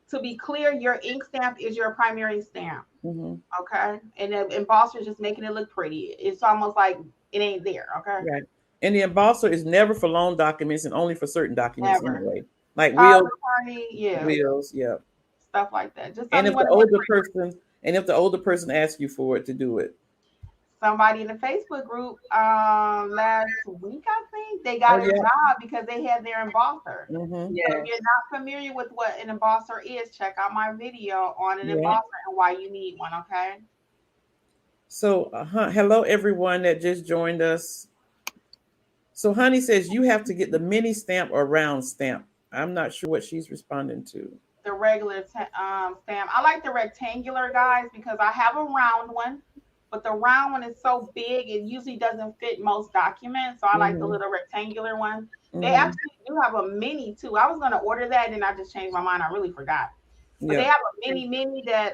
to be clear, your ink stamp is your primary stamp. Mm-hmm. Okay. And the embosser is just making it look pretty. It's almost like it ain't there. Okay. Right. And the embosser is never for loan documents and only for certain documents anyway. Like wills, yeah. Stuff like that. Just and if the older person asks you for it to do it. Somebody in the Facebook group last week, I think, they got a job because they had their embosser. Mm-hmm. Yeah. So if you're not familiar with what an embosser is, check out my video on an embosser and why you need one, okay? So, hello, everyone that just joined us. So Honey says you have to get the mini stamp or round stamp. I'm not sure what she's responding to. The regular stamp. I like the rectangular, guys, because I have a round one, but the round one is so big, it usually doesn't fit most documents. So I like the little rectangular one. They actually do have a mini too. I was going to order that, and then I just changed my mind. I really forgot. But they have a mini that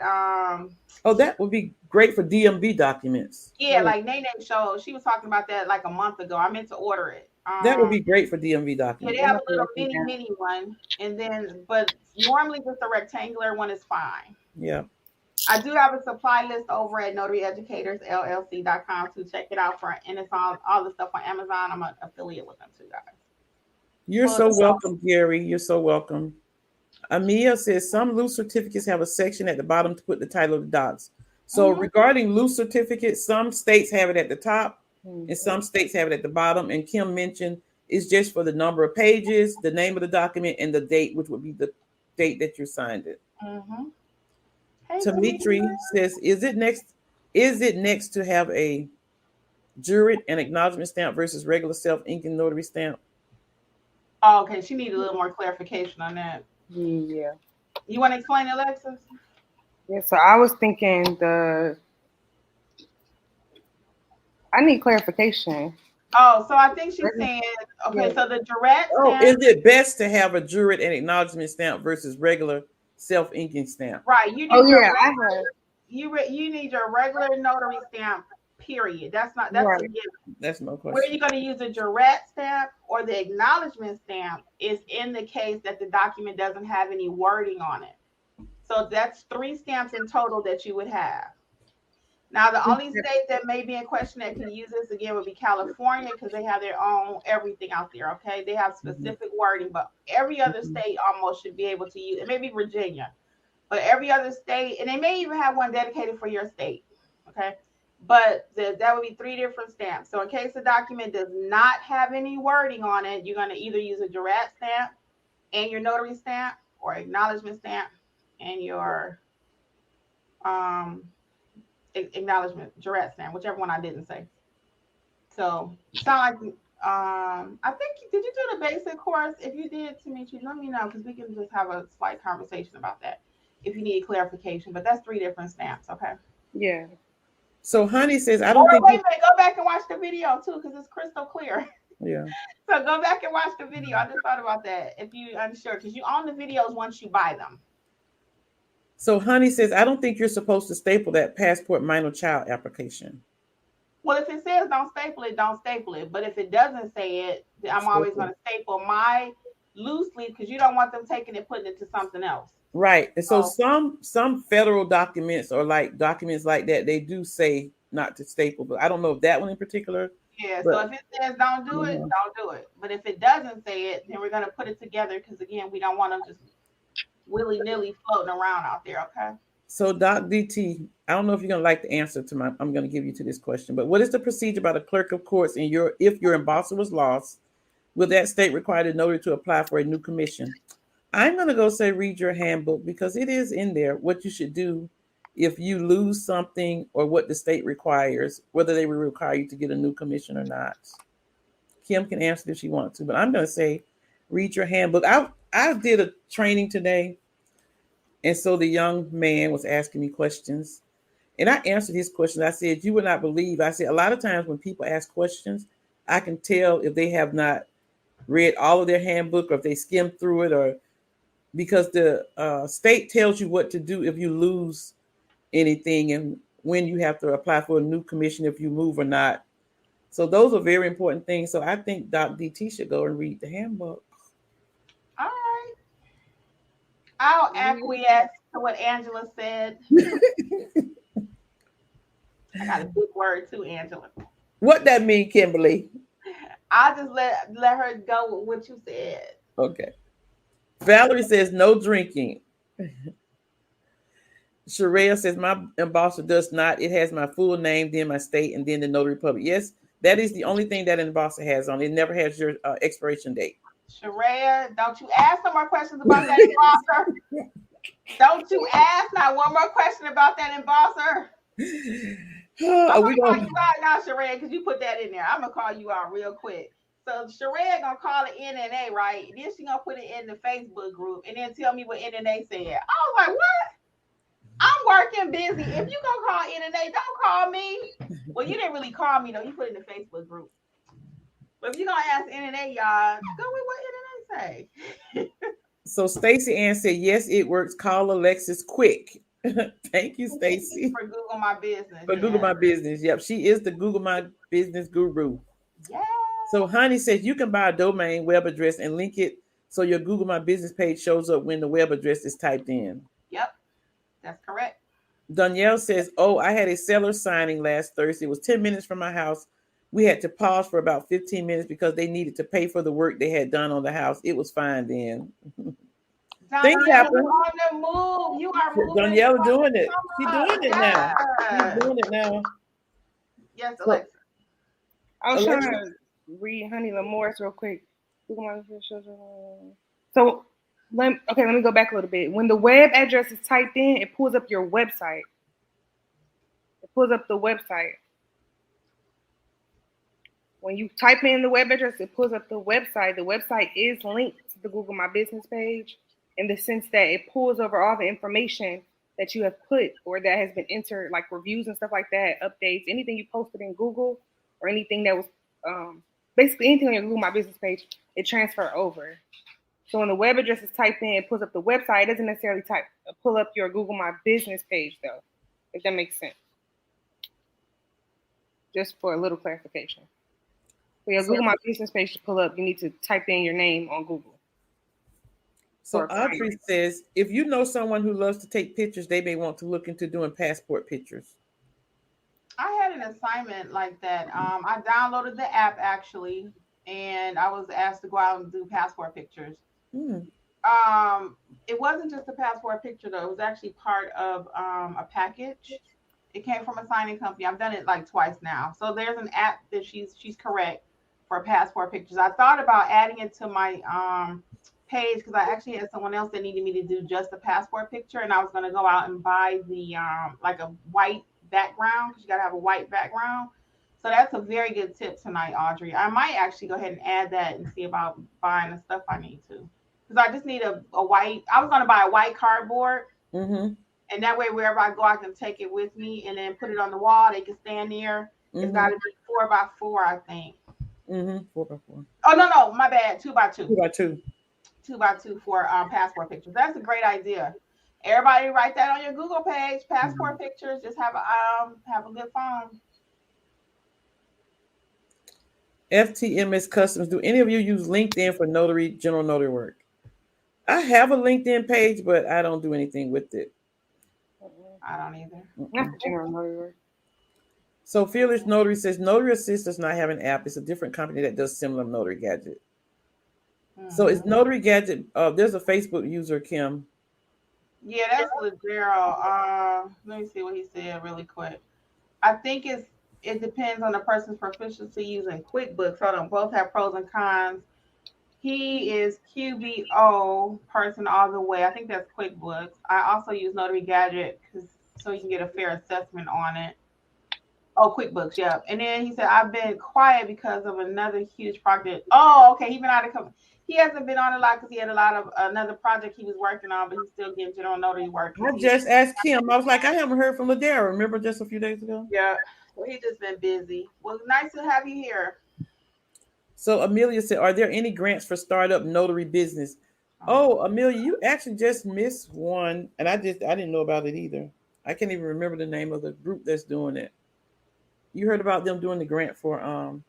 oh, that would be great for DMV documents. Yeah, like Nene showed. She was talking about that like a month ago. I meant to order it. That would be great for DMV documents. Yeah, they have a little mini one, and then but normally just a rectangular one is fine. Yeah. I do have a supply list over at notaryeducatorsllc.com to check it out and it's all the stuff on Amazon. I'm an affiliate with them too, guys. You're so welcome, Gary. You're so welcome. Amia says some loose certificates have a section at the bottom to put the title of the docs. So regarding loose certificates, some states have it at the top and some states have it at the bottom. And Kim mentioned it's just for the number of pages, the name of the document, and the date, which would be the date that you signed it. Mm-hmm. Hey, Dimitri says, is it next Is it next to have a jurat and acknowledgement stamp versus regular self-inking notary stamp? Oh, okay, she needs a little more clarification on that. Yeah. You want to explain it, Alexis? Yeah, so I was thinking I need clarification. Oh, so I think she's saying, okay, Yeah. so the jurat stamp. Is it best to have a jurat and acknowledgement stamp versus regular self-inking stamp? Right, you need you need your regular notary stamp, period. That's a given. That's no question. Where you're going to use a jurat stamp or the acknowledgement stamp is in the case that the document doesn't have any wording on it. So that's 3 stamps in total that you would have. Now, the only state that may be in question that can use this again would be California, because they have their own everything out there. Okay, they have specific wording, but every other state almost should be able to use it. Maybe Virginia, but every other state, and they may even have one dedicated for your state. Okay, but that would be 3 different stamps. So in case the document does not have any wording on it, you're going to either use a jurat stamp and your notary stamp, or acknowledgement stamp and your acknowledgement jurat stamp, whichever one I didn't say. So sound like I think, did you do the basic course? If you did, Dimitri, let me know, because we can just have a slight conversation about that if you need clarification. But that's 3 different stamps. Okay. Yeah. So Honey says, I don't think. Wait a minute, go back and watch the video too, because it's crystal clear. Yeah. So go back and watch the video. I just thought about that if you're unsure, because you own the videos once you buy them. So Honey says, I don't think you're supposed to staple that passport minor child application. Well, if it says don't staple it, don't staple it. But if it doesn't say it, I'm always going to staple my loose leaf, because you don't want them taking it, putting it to something else. Right. And so some federal documents, or like documents like that, they do say not to staple, but I don't know if that one in particular. Yeah. So if it says don't do it, don't do it. But if it doesn't say it, then we're going to put it together, because again, we don't want them just willy-nilly floating around out there. Okay. So Doc DT, I don't know if you're going to like the answer to I'm going to give you to this question, but what is the procedure by the clerk of courts if your embosser was lost? Will that state require the notary to apply for a new commission? I'm going to go say read your handbook, because it is in there what you should do if you lose something, or what the state requires, whether they will require you to get a new commission or not. Kim can answer if she wants to, but I'm going to say read your handbook. I did a training today, and so the young man was asking me questions, and I answered his questions. I said, you would not believe. I said, a lot of times when people ask questions, I can tell if they have not read all of their handbook, or if they skimmed through it, or because the state tells you what to do if you lose anything, and when you have to apply for a new commission, if you move or not. So those are very important things. So I think Doc DT should go and read the handbook. All right. I'll acquiesce to what Angela said. I got a big word too, Angela. What that mean, Kimberly? I'll just let her go with what you said. Okay. Valerie says no drinking. Sherelle says my embosser does not. It has my full name, then my state, and then the notary public. Yes, that is the only thing that an embosser has on. It never has your expiration date. Sherelle, don't you ask no more questions about that embosser. Don't you ask not one more question about that embosser. I'm going to call you out now, Sherelle, because you put that in there. I'm going to call you out real quick. So Sherelle going to call it NNA, right? Then she going to put it in the Facebook group and then tell me what NNA said. I was like, what? I'm working busy. If you going to call NNA, don't call me. Well, you didn't really call me, though. You put it in the Facebook group. But if you're going to ask NNA, y'all, go with what NNA say. So Stacy Ann said, yes, it works. Call Alexis quick. Thank you, Stacy. For Google My Business. For Google My Business. Yep, she is the Google My Business guru. Yeah. So Honey says you can buy a domain web address and link it so your Google My Business page shows up when the web address is typed in. Yep, that's correct. Danielle says, oh, I had a seller signing last Thursday. It was 10 minutes from my house. We had to pause for about 15 minutes because they needed to pay for the work they had done on the house. It was fine then. Things happen. On the move. You are moving. Danielle doing it. She's doing it now. She's doing it now. Yes, Alexa. I was trying to read Honey Lamorris real quick. So, let me go back a little bit. When the web address is typed in, it pulls up your website. It pulls up the website. When you type in the web address, it pulls up the website. The website is linked to the Google My Business page in the sense that it pulls over all the information that you have put or that has been entered, like reviews and stuff like that, updates, anything you posted in Google or anything that was basically anything on your Google My Business page, it transfers over. So when the web address is typed in, it pulls up the website. It doesn't necessarily pull up your Google My Business page, though, if that makes sense. Just for a little clarification. For your Google My Business page to pull up, you need to type in your name on Google. So Audrey says, if you know someone who loves to take pictures, they may want to look into doing passport pictures. I had an assignment like that. I downloaded the app actually, and I was asked to go out and do passport pictures. It wasn't just a passport picture though. It was actually part of a package. It came from a signing company. I've done it like twice now. So there's an app that she's correct for passport pictures. I thought about adding it to my page because I actually had someone else that needed me to do just a passport picture, and I was going to go out and buy the like a white background because you got to have a white background. So that's a very good tip tonight, Audrey. I might actually go ahead and add that and see about buying the stuff I need to, because I just need a white. I was going to buy a white cardboard, and that way wherever I go, I can take it with me and then put it on the wall. They can stand near. It's got to be 4x4, I think. 4x4. Oh no, my bad. 2x2. 2x2. 2x2 for passport pictures. That's a great idea. Everybody write that on your Google page. Passport pictures. Just have a good phone. FTMS Customs. Do any of you use LinkedIn for general notary work? I have a LinkedIn page, but I don't do anything with it. I don't either. Not general notary work. So Fearless Notary says Notary Assist does not have an app. It's a different company that does similar Notary Gadget. So it's Notary Gadget. There's a Facebook user, Kim. Yeah, that's Ladero. Let me see what he said really quick. I think it depends on the person's proficiency using QuickBooks. Hold on, both have pros and cons. He is QBO person all the way. I think that's QuickBooks. I also use Notary Gadget so you can get a fair assessment on it. Oh, QuickBooks, yeah. And then he said, I've been quiet because of another huge project. Oh, okay. He hasn't been on a lot because he had a lot of another project he was working on, but he's still getting general notary work. I just asked Kim. I was like, I haven't heard from Ladera. Remember just a few days ago? Yeah. Well, he's just been busy. Well, nice to have you here. So Amelia said, are there any grants for startup notary business? Oh, Amelia, you actually just missed one, and I didn't know about it either. I can't even remember the name of the group that's doing it. You heard about them doing the grant for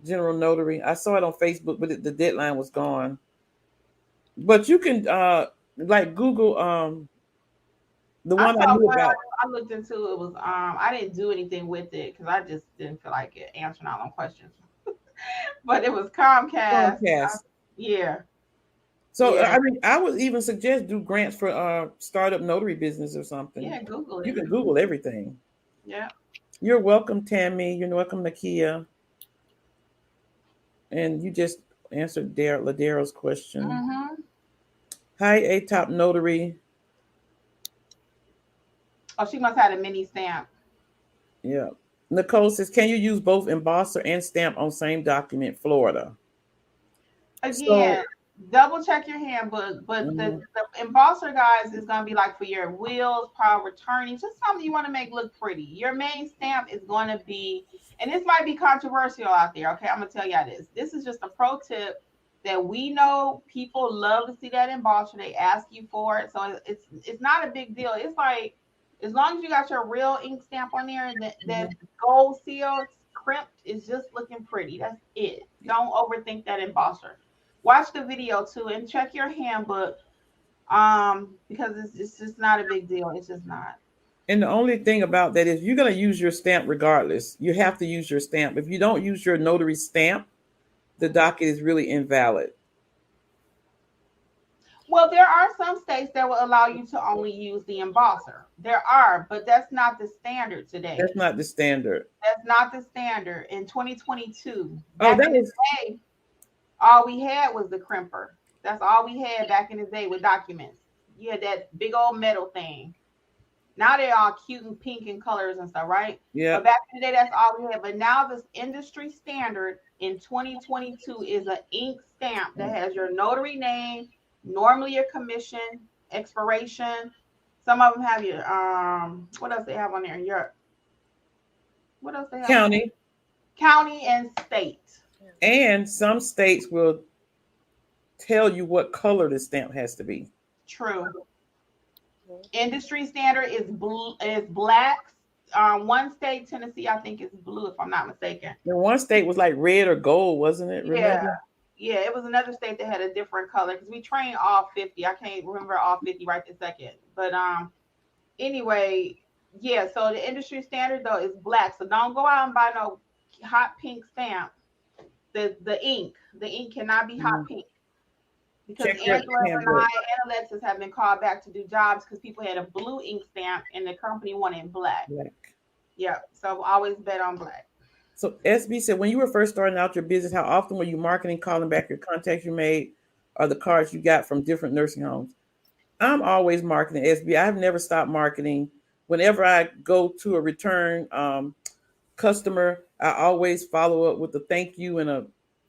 general notary. I saw it on Facebook, but the deadline was gone. But you can like Google the one I knew about. I looked into it was I didn't do anything with it because I just didn't feel like it answering all them questions. But it was Comcast. Yeah. So I mean, I would even suggest do grants for startup notary business or something. Yeah, Google it. You can Google everything. Yeah. You're welcome, Tammy. You're welcome, Nakia. And you just answered Ladero's question. Hi, A-Top Notary. Oh, she must have a mini stamp. Yeah. Nicole says, can you use both embosser and stamp on same document, Florida? Again, double check your handbook, but the embosser, guys, is going to be like for your wills, power of attorney, just something you want to make look pretty. Your main stamp is going to be, and this might be controversial out there, okay? I'm going to tell y'all this. This is just a pro tip that we know people love to see that embosser. They ask you for it, so it's not a big deal. It's like, as long as you got your real ink stamp on there and that gold seal crimped is just looking pretty. That's it. Don't overthink that embosser. Watch the video too and check your handbook because it's just not a big deal. It's just not. And the only thing about that is you're going to use your stamp regardless. You have to use your stamp. If you don't use your notary stamp, the docket is really invalid. Well, there are some states that will allow you to only use the embosser. There are, but that's not the standard today. That's not the standard. That's not the standard in 2022. Oh, that was day, all we had was the crimper. That's all we had back in the day with documents. You had that big old metal thing. Now they're all cute and pink in colors and stuff, right? Yeah. But back in the day, that's all we had. But now this industry standard in 2022 is an ink stamp that has your notary name, normally your commission, expiration. Some of them have your what else they have on there? What else they have? County. County and state. And some states will tell you what color the stamp has to be. True. Industry standard is black. One state, Tennessee, I think is blue, if I'm not mistaken. And one state was like red or gold, wasn't it? Remember? Yeah. It was another state that had a different color because we trained all 50. I can't remember all 50 right this second. But anyway, yeah. So the industry standard though is black. So don't go out and buy no hot pink stamp. The ink cannot be hot pink. Because Angela and I and Alexis have been called back to do jobs because people had a blue ink stamp and the company wanted black. Yeah, so always bet on black. So SB said, when you were first starting out your business, how often were you marketing, calling back your contacts you made or the cards you got from different nursing homes? I'm always marketing, SB. I've never stopped marketing. Whenever I go to a return customer, I always follow up with a thank you and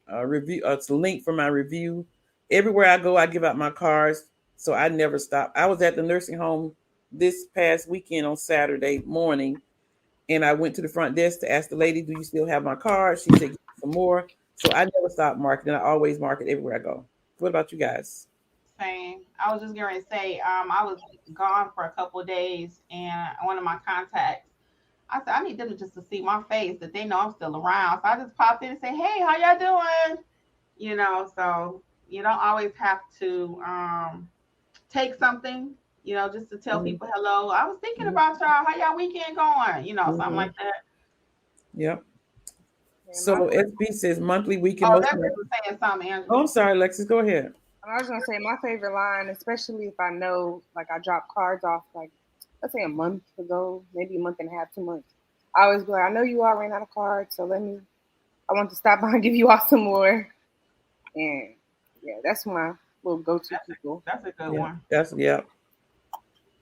a review. It's a link for my review. Everywhere I go, I give out my cards, so I never stop. I was at the nursing home this past weekend on Saturday morning, and I went to the front desk to ask the lady, do you still have my card? She said, give me some more. So I never stop marketing. I always market everywhere I go. What about you guys? Same. I was just going to say, I was gone for a couple of days, and one of my contacts, I said, I need them just to see my face, that they know I'm still around. So I just popped in and say, hey, how y'all doing? You know, so you don't always have to take something, you know, just to tell people hello. I was thinking about y'all. How y'all weekend going? You know, something like that. Yep. So SB says monthly, weekend. Oh, that was saying something, Angela. Oh, I'm sorry, Alexis. Go ahead. I was gonna say my favorite line, especially if I know, like I drop cards off, like let's say a month ago, maybe a month and a half, 2 months. I always go, I know you all ran out of cards, so I want to stop by and give you all some more. And yeah, that's my little go-to people. That's a good one.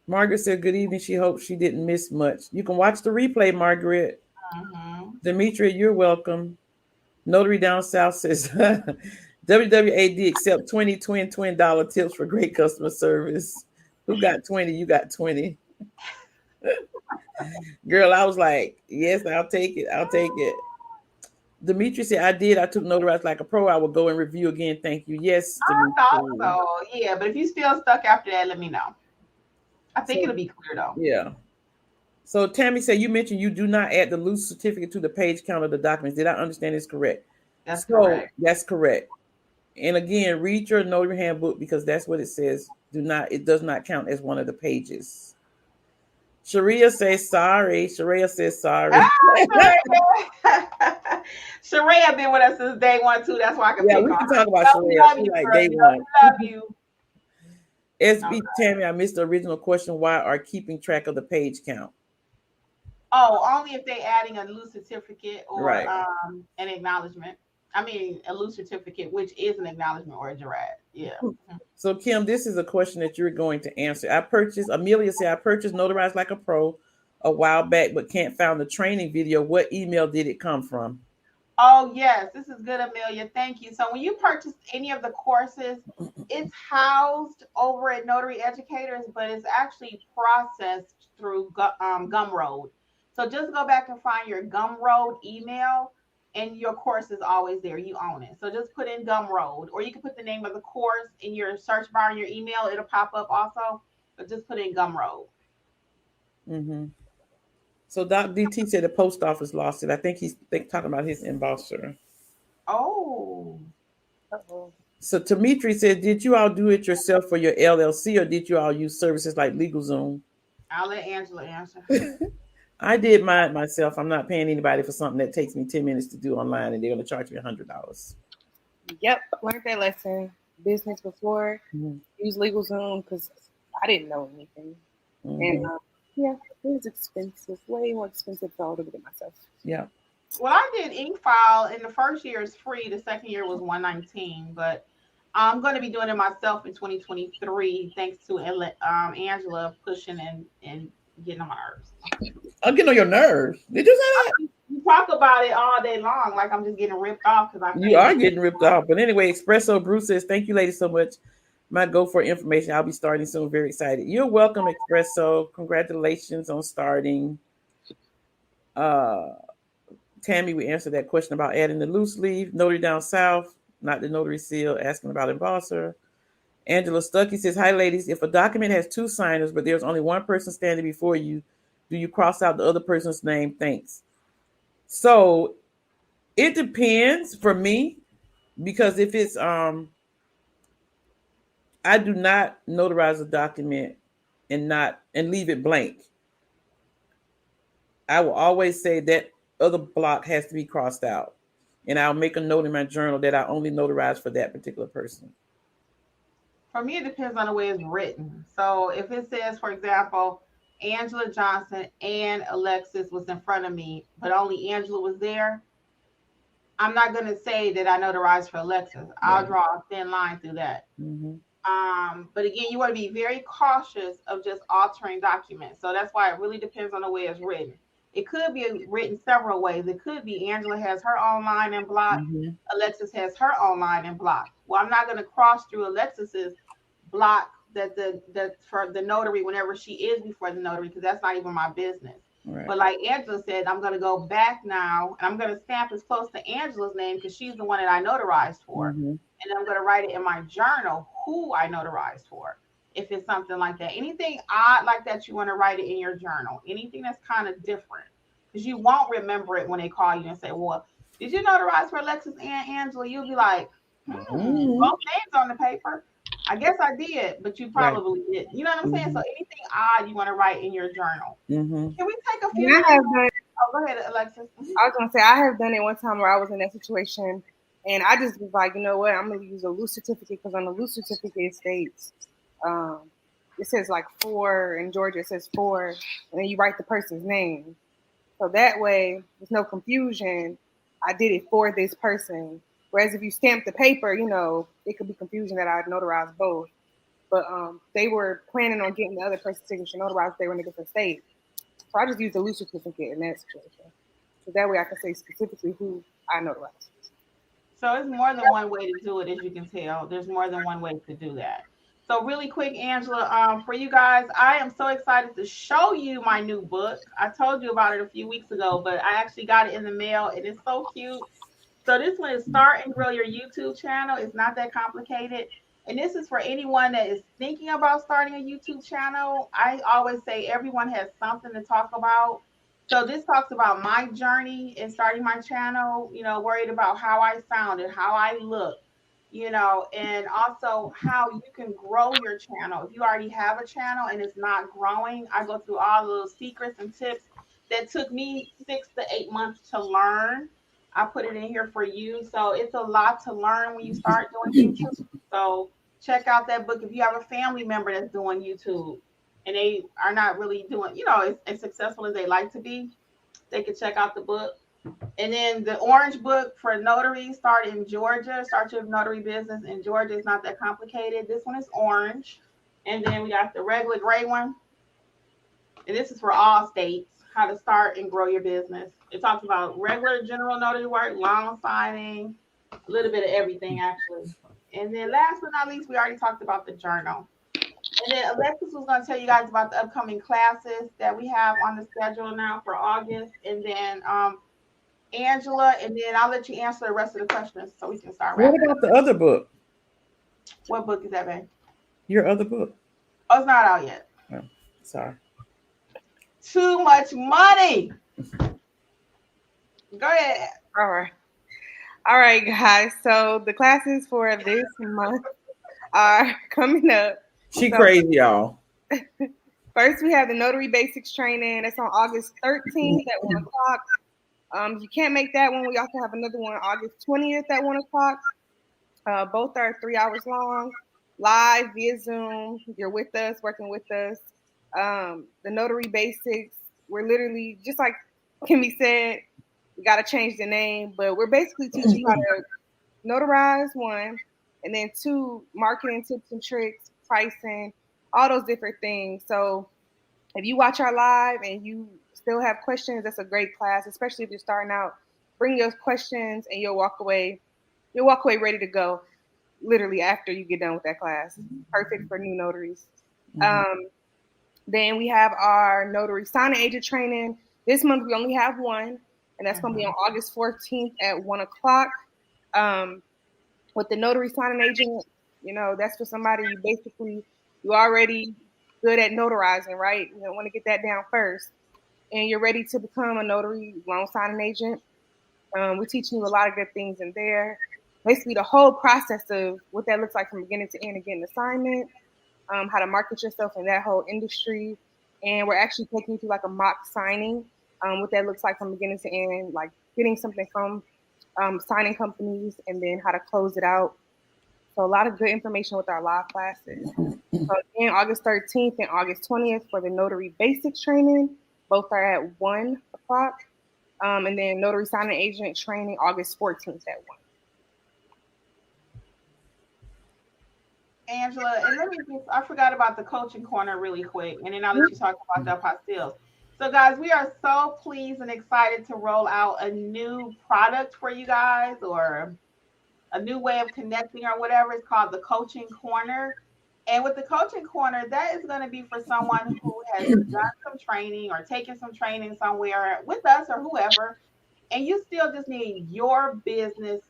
Margaret said, good evening. She hopes she didn't miss much. You can watch the replay, Margaret. Demetria, you're welcome. Notary Down South says, WWAD accept 20 twin dollar tips for great customer service. Who got 20? You got 20. Girl, I was like, yes, I'll take it. Dimitri said, I took notarized like a pro. I will go and review again. Thank you. Yes, Dimitri. I thought so. Yeah, but if you still stuck after that, let me know. I think it'll be clear though. Yeah. So Tammy said, you mentioned you do not add the loose certificate to the page count of the documents. Did I understand this correct? That's correct. That's correct. And again, read your notary handbook because that's what it says. It does not count as one of the pages. Sharia says sorry. Sharia says sorry. Sharia been with us since day one too. That's why I can pick on her. We can talk about Sharia. She's like day one. Love you. SB Tammy, I missed the original question. Why are keeping track of the page count? Oh, only if they're adding a loose certificate or an acknowledgement. I mean, a loose certificate, which is an acknowledgement or a jurat. Yeah. So, Kim, this is a question that you're going to answer. Amelia said, I purchased Notarize Like a Pro a while back, but can't find the training video. What email did it come from? Oh, yes. This is good, Amelia. Thank you. So when you purchase any of the courses, it's housed over at Notary Educators, but it's actually processed through Gumroad. So just go back and find your Gumroad email, and your course is always there. You own it. So just put in Gumroad, or you can put the name of the course in your search bar in your email. It'll pop up also, but just put in Gumroad. Mm-hmm. So Doc DT said the post office lost it. I think he's talking about his embosser. Oh. Uh-oh. So Dimitri said, did you all do it yourself for your LLC, or did you all use services like LegalZoom? I'll let Angela answer. I did mine myself. I'm not paying anybody for something that takes me 10 minutes to do online, and they're going to charge me $100. Yep, learned that lesson. Business before, use LegalZoom because I didn't know anything. And it was expensive, way more expensive to do it myself. Yeah. Well, I did InkFile. In the first year is free. The second year was $119, but I'm going to be doing it myself in 2023, thanks to Angela pushing and getting on my nerves. I'm getting on your nerves. Did you say that? You talk about it all day long, like I'm just getting ripped off because You are getting ripped off. But anyway, Espresso Bruce says, thank you, ladies, so much. My go for information. I'll be starting soon. Very excited. You're welcome, Espresso. Congratulations on starting. Tammy, we answered that question about adding the loose leaf. Notary down south, not the notary seal, asking about embosser. Angela Stuckey says, hi, ladies. If a document has two signers, but there's only one person standing before you, do you cross out the other person's name? Thanks. So it depends for me, because if it's I do not notarize a document and leave it blank. I will always say that other block has to be crossed out, and I'll make a note in my journal that I only notarize for that particular person. For me, it depends on the way it's written. So if it says, for example, Angela Johnson and Alexis was in front of me, but only Angela was there, I'm not going to say that I notarized for Alexis. I'll draw a thin line through that. Mm-hmm. But again, you want to be very cautious of just altering documents. So that's why it really depends on the way it's written. It could be written several ways. It could be Angela has her own line and block. Mm-hmm. Alexis has her own line and block. Well, I'm not going to cross through Alexis's block that for the notary whenever she is before the notary, because that's not even my business. Right. But like Angela said, I'm going to go back now and I'm going to stamp as close to Angela's name because she's the one that I notarized for. Mm-hmm. And I'm going to write it in my journal who I notarized for. If it's something like that, anything odd like that, you want to write it in your journal. Anything that's kind of different, because you won't remember it when they call you and say, well, did you notarize for Alexis and Angela? You'll be like, both names on the paper. I guess I did, but you probably didn't. You know what I'm saying? So anything odd you want to write in your journal. Mm-hmm. Can we take a few? Go ahead, Alexis. I was gonna say I have done it one time where I was in that situation, and I just was like, you know what? I'm gonna use a loose certificate, because on the loose certificate it states it says like 4 in Georgia. It says 4, and then you write the person's name. So that way, there's no confusion. I did it for this person. Whereas if you stamp the paper, you know, it could be confusion that I notarized both. But they were planning on getting the other person's signature notarized if they were in a different state. So I just used a loose certificate in that situation. So that way I can say specifically who I notarized. So it's more than one way to do it, as you can tell. There's more than one way to do that. So really quick, Angela, for you guys, I am so excited to show you my new book. I told you about it a few weeks ago, but I actually got it in the mail. It is so cute. So this one is Start and Grow Your YouTube Channel. It's not that complicated. And this is for anyone that is thinking about starting a YouTube channel. I always say everyone has something to talk about. So this talks about my journey in starting my channel, you know, worried about how I sounded, how I look, you know, and also how you can grow your channel. If you already have a channel and it's not growing, I go through all those secrets and tips that took me 6 to 8 months to learn. I put it in here for you. So it's a lot to learn when you start doing YouTube. So check out that book. If you have a family member that's doing YouTube and they are not really doing, you know, as successful as they like to be, they can check out the book. And then the orange book for notary, Start in Georgia, Start Your Notary Business in Georgia. It's not that complicated. This one is orange. And then we got the regular gray one. And this is for all states, how to start and grow your business. It talks about regular general notary work, loan signing, a little bit of everything actually. And then last but not least, we already talked about the journal. And then Alexis was going to tell you guys about the upcoming classes that we have on the schedule now for August. And then Angela, and then I'll let you answer the rest of the questions so we can start wrapping. What about the other book? What book is that, babe? Your other book. Oh, it's not out yet. Oh, sorry. Too much money. Go ahead. All right, guys. So the classes for this month are coming up. She crazy, y'all. First, we have the Notary Basics training. That's on August 13th at 1 o'clock. If you can't make that one, we also have another one August 20th at 1 o'clock. Both are 3 hours long, live via Zoom. You're with us, working with us. The Notary Basics, we're literally, just like Kimmi said, we got to change the name, but we're basically teaching you how to notarize, 1, and then 2, marketing tips and tricks, pricing, all those different things. So If you watch our live and you still have questions, that's a great class, especially if you're starting out. Bring your questions and you'll walk away ready to go literally after you get done with that class. Perfect for new notaries. Then we have our notary signing agent training. This month we only have one, and that's going to be on August 14th at 1 o'clock. With the notary signing agent, that's for somebody you already good at notarizing, right? You want to get that down first, and you're ready to become a notary loan signing agent. We're teaching you a lot of good things in there. Basically, the whole process of what that looks like from beginning to end, and getting assignment, how to market yourself in that whole industry. And we're actually taking you through like a mock signing, what that looks like from beginning to end, like getting something from signing companies and then how to close it out. So a lot of good information with our live classes. So again, August 13th and August 20th for the notary basics training. Both are at 1 o'clock. And then notary signing agent training August 14th at 1. Angela, and I forgot about the coaching corner really quick, and then I'll let you talk about the apostilles. So guys, we are so pleased and excited to roll out a new product for you guys, or a new way of connecting or whatever. It's called the coaching corner. And with the coaching corner, that is going to be for someone who has done some training or taken some training somewhere with us or whoever, and you still just need your business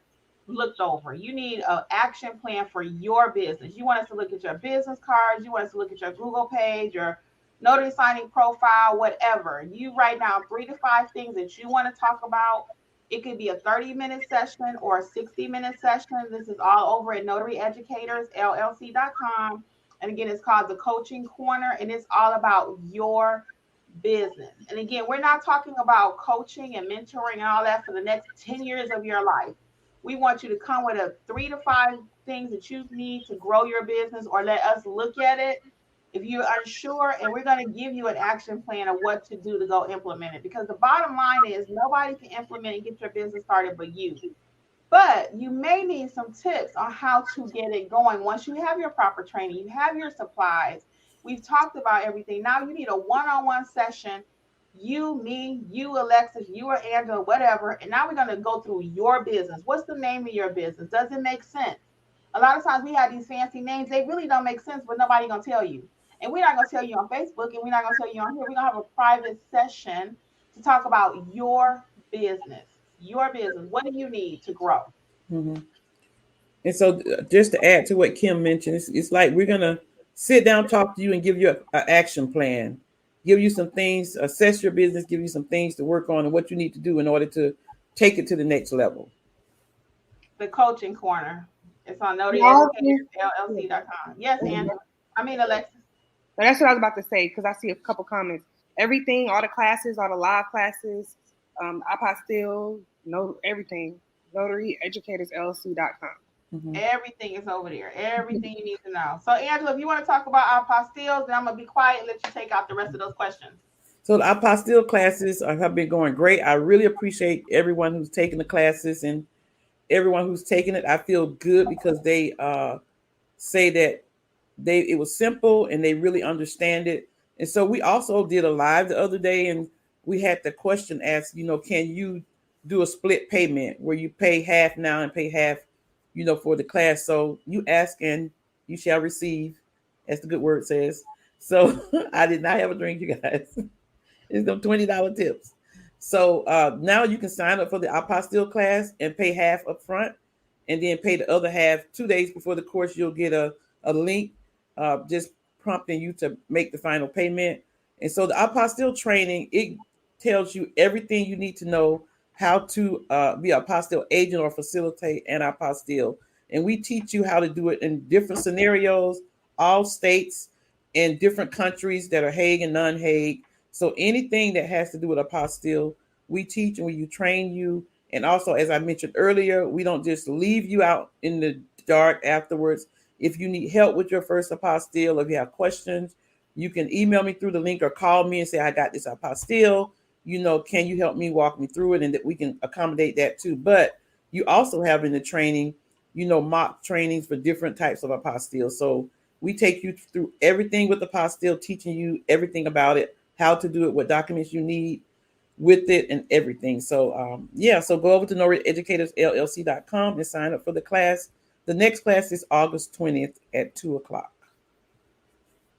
looked over. You need an action plan for your business. You want us to look at your business cards. You want us to look at your Google page, your notary signing profile, whatever. You write down 3 to 5 things that you want to talk about. It could be a 30-minute session or a 60-minute session. This is all over at notaryeducatorsllc.com. And again, it's called the Coaching Corner, and it's all about your business. And again, we're not talking about coaching and mentoring and all that for the next 10 years of your life. We want you to come with a 3 to 5 things that you need to grow your business, or let us look at it if you're unsure, and we're going to give you an action plan of what to do to go implement it. Because the bottom line is nobody can implement and get your business started but you. But you may need some tips on how to get it going. Once you have your proper training, you have your supplies, we've talked about everything. Now you need a one-on-one session. You, me, you, Alexis, you or Angela, whatever. And now we're going to go through your business. What's the name of your business? Does it make sense? A lot of times we have these fancy names. They really don't make sense, but nobody's going to tell you. And we're not going to tell you on Facebook, and we're not going to tell you on here. We're going to have a private session to talk about your business. Your business. What do you need to grow? Mm-hmm. And so just to add to what Kim mentioned, it's like we're going to sit down, talk to you, and give you an action plan. Give you some things, assess your business, give you some things to work on and what you need to do in order to take it to the next level. The Coaching Corner. It's on notaryeducatorsllc.com. Yes, Angela. Alexis. That's what I was about to say, because I see a couple comments. Everything, all the classes, all the live classes, apostille, everything, notaryeducatorsllc.com. Mm-hmm. Everything is over there. Everything you need to know. So, Angela, if you want to talk about apostilles, then I'm going to be quiet and let you take out the rest of those questions. So the apostille classes have been going great. I really appreciate everyone who's taking the classes, and everyone who's taking it. I feel good because they say that it was simple and they really understand it. And so we also did a live the other day, and we had the question asked, can you do a split payment where you pay half now and pay half, for the class? So you ask and you shall receive, as the good word says. So I did not have a drink, you guys. It's them $20 tips. So now you can sign up for the apostille class and pay half up front, and then pay the other half 2 days before the course. You'll get a link just prompting you to make the final payment. And so the apostille training, it tells you everything you need to know how to be an apostille agent or facilitate an apostille. And we teach you how to do it in different scenarios, all states and different countries that are Hague and non-Hague. So anything that has to do with apostille, we teach and we train you. And also, as I mentioned earlier, we don't just leave you out in the dark afterwards. If you need help with your first apostille, if you have questions, you can email me through the link or call me and say, I got this apostille. Can you help me walk me through it? And that we can accommodate that too. But you also have in the training, mock trainings for different types of apostilles. So We take you through everything with the apostille, teaching you everything about it, how to do it, what documents you need with it, and everything. So so go over to notaryeducatorsllc.com and sign up for the class. The next class is August 20th at 2:00.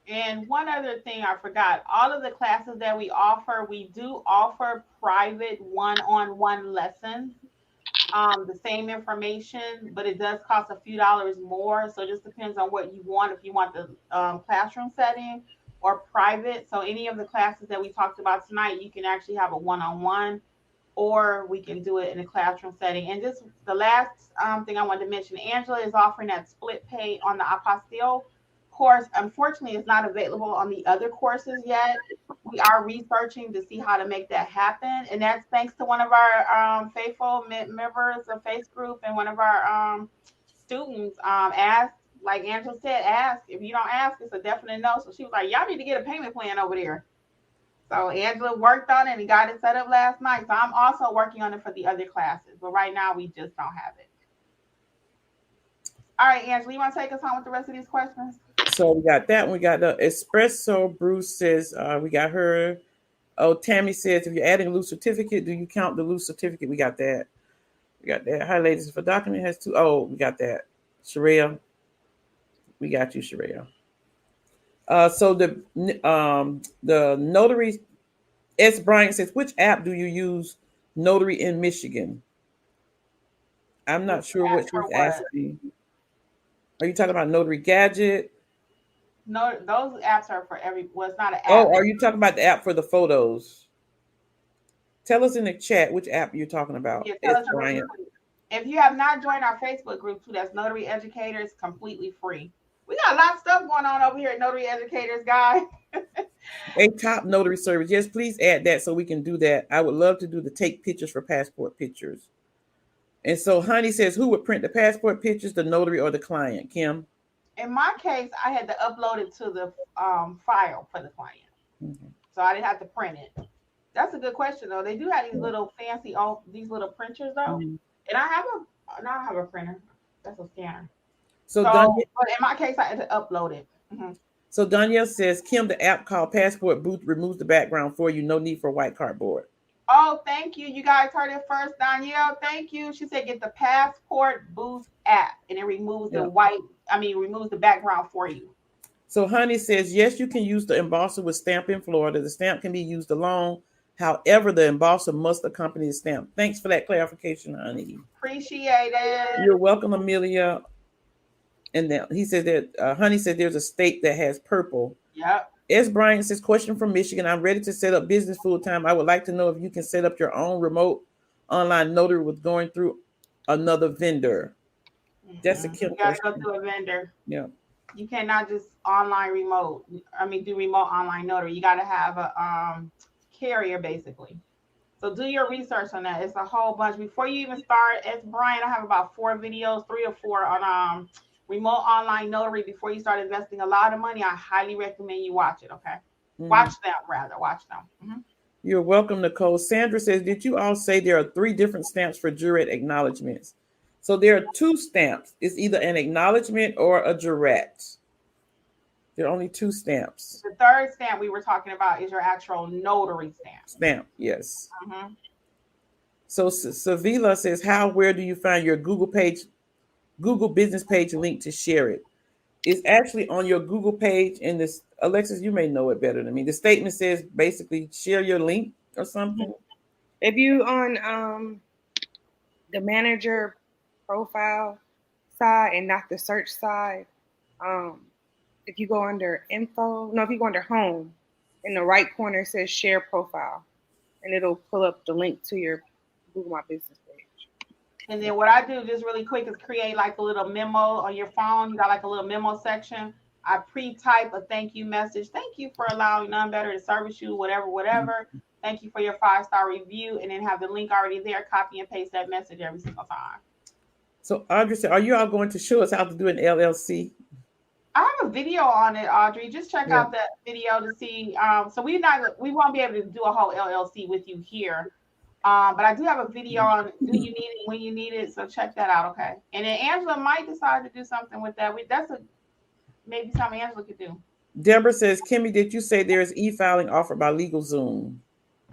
And one other thing I forgot, all of the classes that we do offer private one-on-one lessons. The same information, but it does cost a few dollars more. So it just depends on what you want. If you want the classroom setting or private. So any of the classes that we talked about tonight, you can actually have a one-on-one, or we can do it in a classroom setting. And just the last thing I wanted to mention, Angela is offering that split pay on the apostille course. Unfortunately, it's not available on the other courses yet. We are researching to see how to make that happen, and that's thanks to one of our faithful members of Faith Group, and one of our students asked, like Angela said, ask. If you don't ask, it's a definite no. So she was like, y'all need to get a payment plan over there. So Angela worked on it and got it set up last night. So I'm also working on it for the other classes, but right now we just don't have it. All right, Angela, you want to take us home with the rest of these questions? So we got that one. We got the espresso. Bruce says we got her. Oh, Tammy says, if you're adding a loose certificate, do you count the loose certificate? We got that. We got that. Hi, ladies. If a document has two, we got that. Sherelle, we got you, Sherelle. So the notary, S. Bryant says, which app do you use, Notary in Michigan? I'm not sure what she's asking. Are you talking about Notary Gadget? No, those apps are for it's not an app. Oh, are you talking about the app for the photos? Tell us in the chat which app you're talking about. Yeah, Brian. If you have not joined our Facebook group too, that's Notary Educators, completely free. We got a lot of stuff going on over here at Notary Educators, guys. A top notary service. Yes, please add that so we can do that. I would love to do the take pictures for passport pictures. And so Honey says, who would print the passport pictures, the notary or the client? Kim? In my case, I had to upload it to the file for the client. Mm-hmm. So I didn't have to print it. That's a good question, though. They do have these little fancy, these little printers, though. Mm-hmm. And I have a printer. That's a scanner. So but in my case, I had to upload it. Mm-hmm. So Danielle says, Kim, the app called Passport Booth removes the background for you. No need for white cardboard. Oh, thank you. You guys heard it first, Danielle. Thank you. She said, get the Passport Booth app, and it removes removes the background for you. So Honey says, yes, you can use the embosser with stamp in Florida. The stamp can be used alone. However, the embosser must accompany the stamp. Thanks for that clarification, Honey. Appreciate it. You're welcome, Amelia. And then he said that Honey said there's a state that has purple. Yep. S. Bryant says, question from Michigan. I'm ready to set up business full time. I would like to know if you can set up your own remote online notary with going through another vendor. Mm-hmm. That's a killer. You got to go through a vendor. Yeah. You cannot just do remote online notary. You got to have a carrier, basically. So do your research on that. It's a whole bunch. Before you even start, S. Bryant, I have about 3 or 4 on remote online notary. Before you start investing a lot of money, I highly recommend you watch it. Okay. Mm-hmm. Watch them. Mm-hmm. You're welcome, Nicole. Sandra says, did you all say there are 3 different stamps for jurat acknowledgments? So there are 2 stamps. It's either an acknowledgement or a jurat. There are only 2 stamps. The third stamp we were talking about is your actual notary stamp. Stamp, yes. Mm-hmm. So Savila says, where do you find your Google business page link to share it? It's actually on your Google page. And this, Alexis, you may know it better than me. The statement says basically share your link or something. If you on the manager profile side and not the search side, if you go under if you go under home, in the right corner it says share profile, and it'll pull up the link to your Google My Business page. And then what I do just really quick is create like a little memo on your phone. You got like a little memo section. I pre-type a thank you message. Thank you for allowing None Better to service you, whatever. Thank you for your 5-star review, and then have the link already there. Copy and paste that message every single time. So Audrey said, are you all going to show us how to do an LLC? I have a video on it, Audrey. Just check out that video to see. So we won't be able to do a whole LLC with you here. But I do have a video on do you need it when you need it. So check that out, okay? And then Angela might decide to do something with that. maybe something Angela could do. Deborah says, Kimmi, did you say there is e-filing offered by LegalZoom?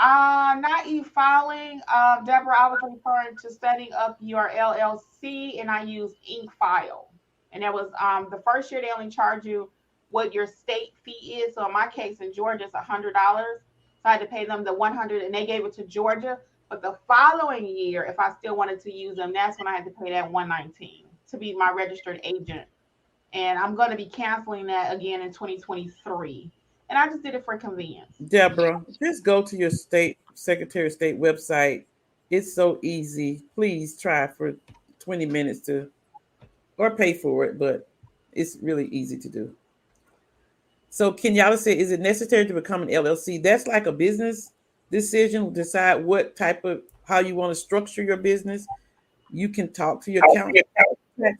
Not e-filing. Deborah, I was referring to setting up your LLC, and I use ink file. And that was the first year they only charge you what your state fee is. So in my case, in Georgia, it's $100. So I had to pay them the $100, and they gave it to Georgia. But the following year, if I still wanted to use them, that's when I had to pay that $119 to be my registered agent. And I'm going to be canceling that again in 2023. And I just did it for convenience. Deborah, just go to your state Secretary of State website. It's so easy. Please try for 20 minutes or pay for it, but it's really easy to do. So Kenyatta said, is it necessary to become an LLC? That's like a business decision. Decide what type of, how you want to structure your business. You can talk to your accountant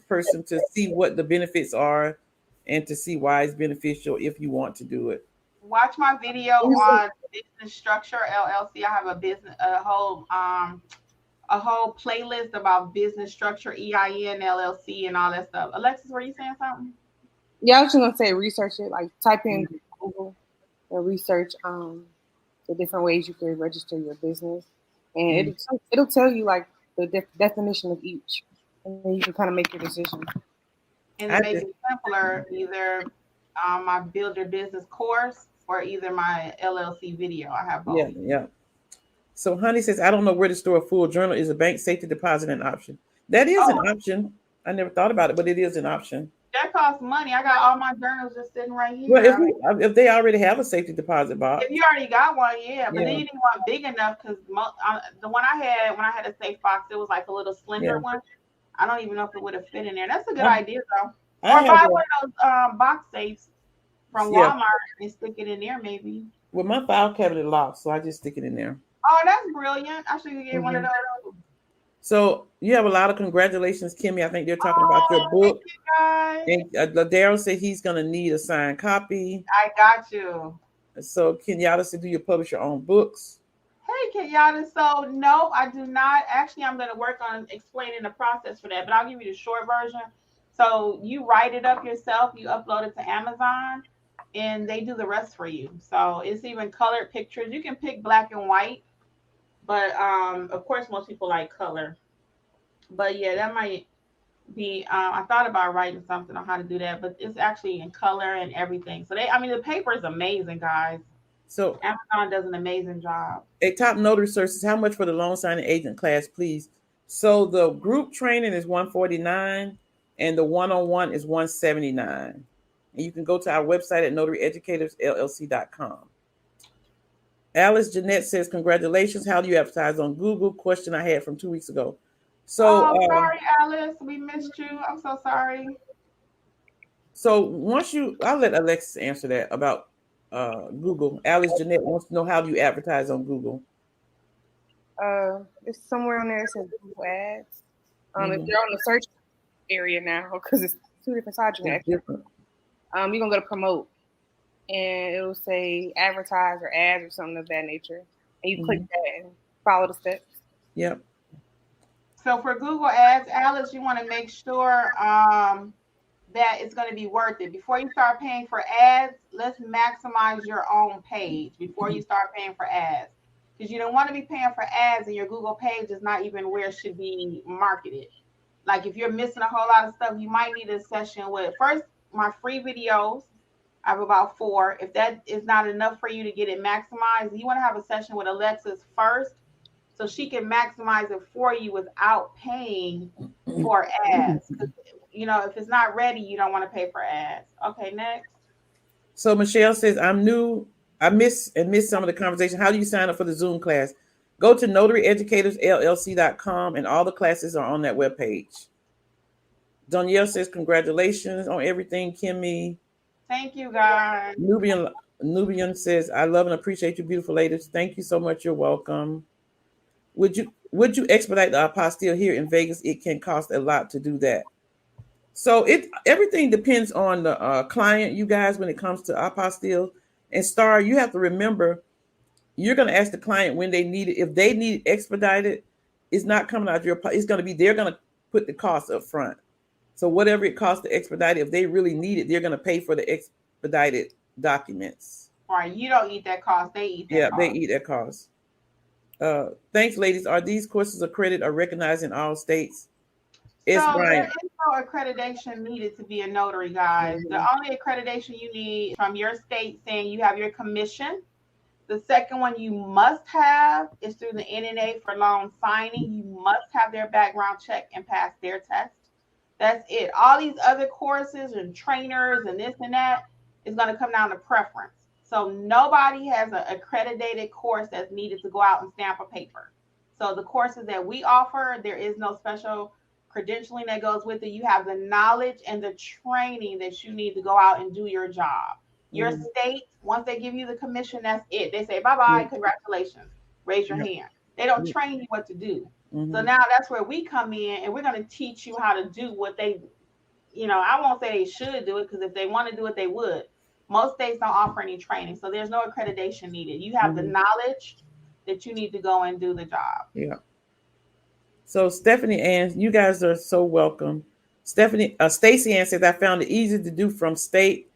person to see what the benefits are and to see why it's beneficial if you want to do it. Watch my video on business structure LLC. I have a whole playlist about business structure, EIN, LLC, and all that stuff. Alexis, were you saying something? Yeah, I was just gonna say research it. Like type in Google or research the different ways you can register your business, and it'll tell you like the definition of each, and then you can kind of make your decision. And to make it simpler, either my Build Your Business course or either my LLC video. I have both. Yeah. So Honey says, I don't know where to store a full journal. Is a bank safety deposit an option? That is an option. I never thought about it, but it is an option. That costs money. I got all my journals just sitting right here. Well, if they already have a safety deposit box. If you already got one, yeah. But then you didn't want big enough because the one I had, when I had a safe box, it was like a little slender one. I don't even know if it would have fit in there. That's a good idea, though. Or buy one of those box safes from Walmart and stick it in there, maybe. Well, my file cabinet locks, so I just stick it in there. Oh, that's brilliant. I should get one of those. So you have a lot of congratulations, Kimmi. I think they're talking about your book. Thank you, guys. And Daryl said he's going to need a signed copy. I got you. So Kenyatta said, do you publish your own books? Hey, Kenyatta. So no, I do not. Actually, I'm going to work on explaining the process for that, but I'll give you the short version. So you write it up yourself. You upload it to Amazon, and they do the rest for you. So it's even colored pictures. You can pick black and white. But of course, most people like color. But yeah, that might be. I thought about writing something on how to do that, but it's actually in color and everything. So the paper is amazing, guys. So Amazon does an amazing job. A top notary services. How much for the loan signing agent class, please? So the group training is $149, and the one-on-one is $179. And you can go to our website at notaryeducatorsllc.com. Alice Jeanette says, congratulations. How do you advertise on Google? Question I had from 2 weeks ago. So sorry, Alice. We missed you. I'm so sorry. So I'll let Alexis answer that about Google. Alice Jeanette wants to know, how do you advertise on Google? It's somewhere on there that says Google Ads. If you're on the search area now, because it's two different sides, you're gonna go to promote. And it will say advertise or ads or something of that nature. And you click that and follow the steps. Yep. So for Google Ads, Alice, you want to make sure that it's going to be worth it. Before you start paying for ads, let's maximize your own page before you start paying for ads. Because you don't want to be paying for ads and your Google page is not even where it should be marketed. Like if you're missing a whole lot of stuff, you might need a session with, first, my free videos. I have about 4. If that is not enough for you to get it maximized, you want to have a session with Alexis first so she can maximize it for you without paying for ads. If it's not ready, you don't want to pay for ads. Okay, next. So Michelle says, I'm new. I missed some of the conversation. How do you sign up for the Zoom class? Go to notaryeducatorsllc.com and all the classes are on that webpage. Danielle says, congratulations on everything, Kimmi. Thank you, guys. Nubian says, I love and appreciate you, beautiful ladies. Thank you so much. You're welcome. Would you expedite the apostille here in Vegas? It can cost a lot to do that. So everything depends on the client, you guys, when it comes to apostille. And Star, you have to remember, you're going to ask the client when they need it. If they need it expedited, it's not coming out of your pocket. It's going to be, they're going to put the cost up front. So whatever it costs to expedite it, if they really need it, they're going to pay for the expedited documents. Right. You don't eat that cost. They eat that Yeah, cost. they eat that cost. Thanks, ladies. Are these courses accredited or recognized in all states? So there is no accreditation needed to be a notary, guys. The only accreditation you need is from your state saying you have your commission. The second one you must have is through the NNA for loan signing. You must have their background check and pass their test. That's it. All these other courses and trainers and this and that is going to come down to preference. So nobody has an accredited course that's needed to go out and stamp a paper. So the courses that we offer, there is no special credentialing that goes with it. You have the knowledge and the training that you need to go out and do your job. Your state, once they give you the commission, that's it. They say, bye-bye, congratulations. Raise your hand. They don't train you what to do. So now that's where we come in, and we're going to teach you how to do what they, I won't say they should do it, because if they want to do it, they would. Most states don't offer any training, so there's no accreditation needed. You have the knowledge that you need to go and do the job. Yeah. So Stephanie Ann, you guys are so welcome. Stacy Ann says, I found it easy to do from state.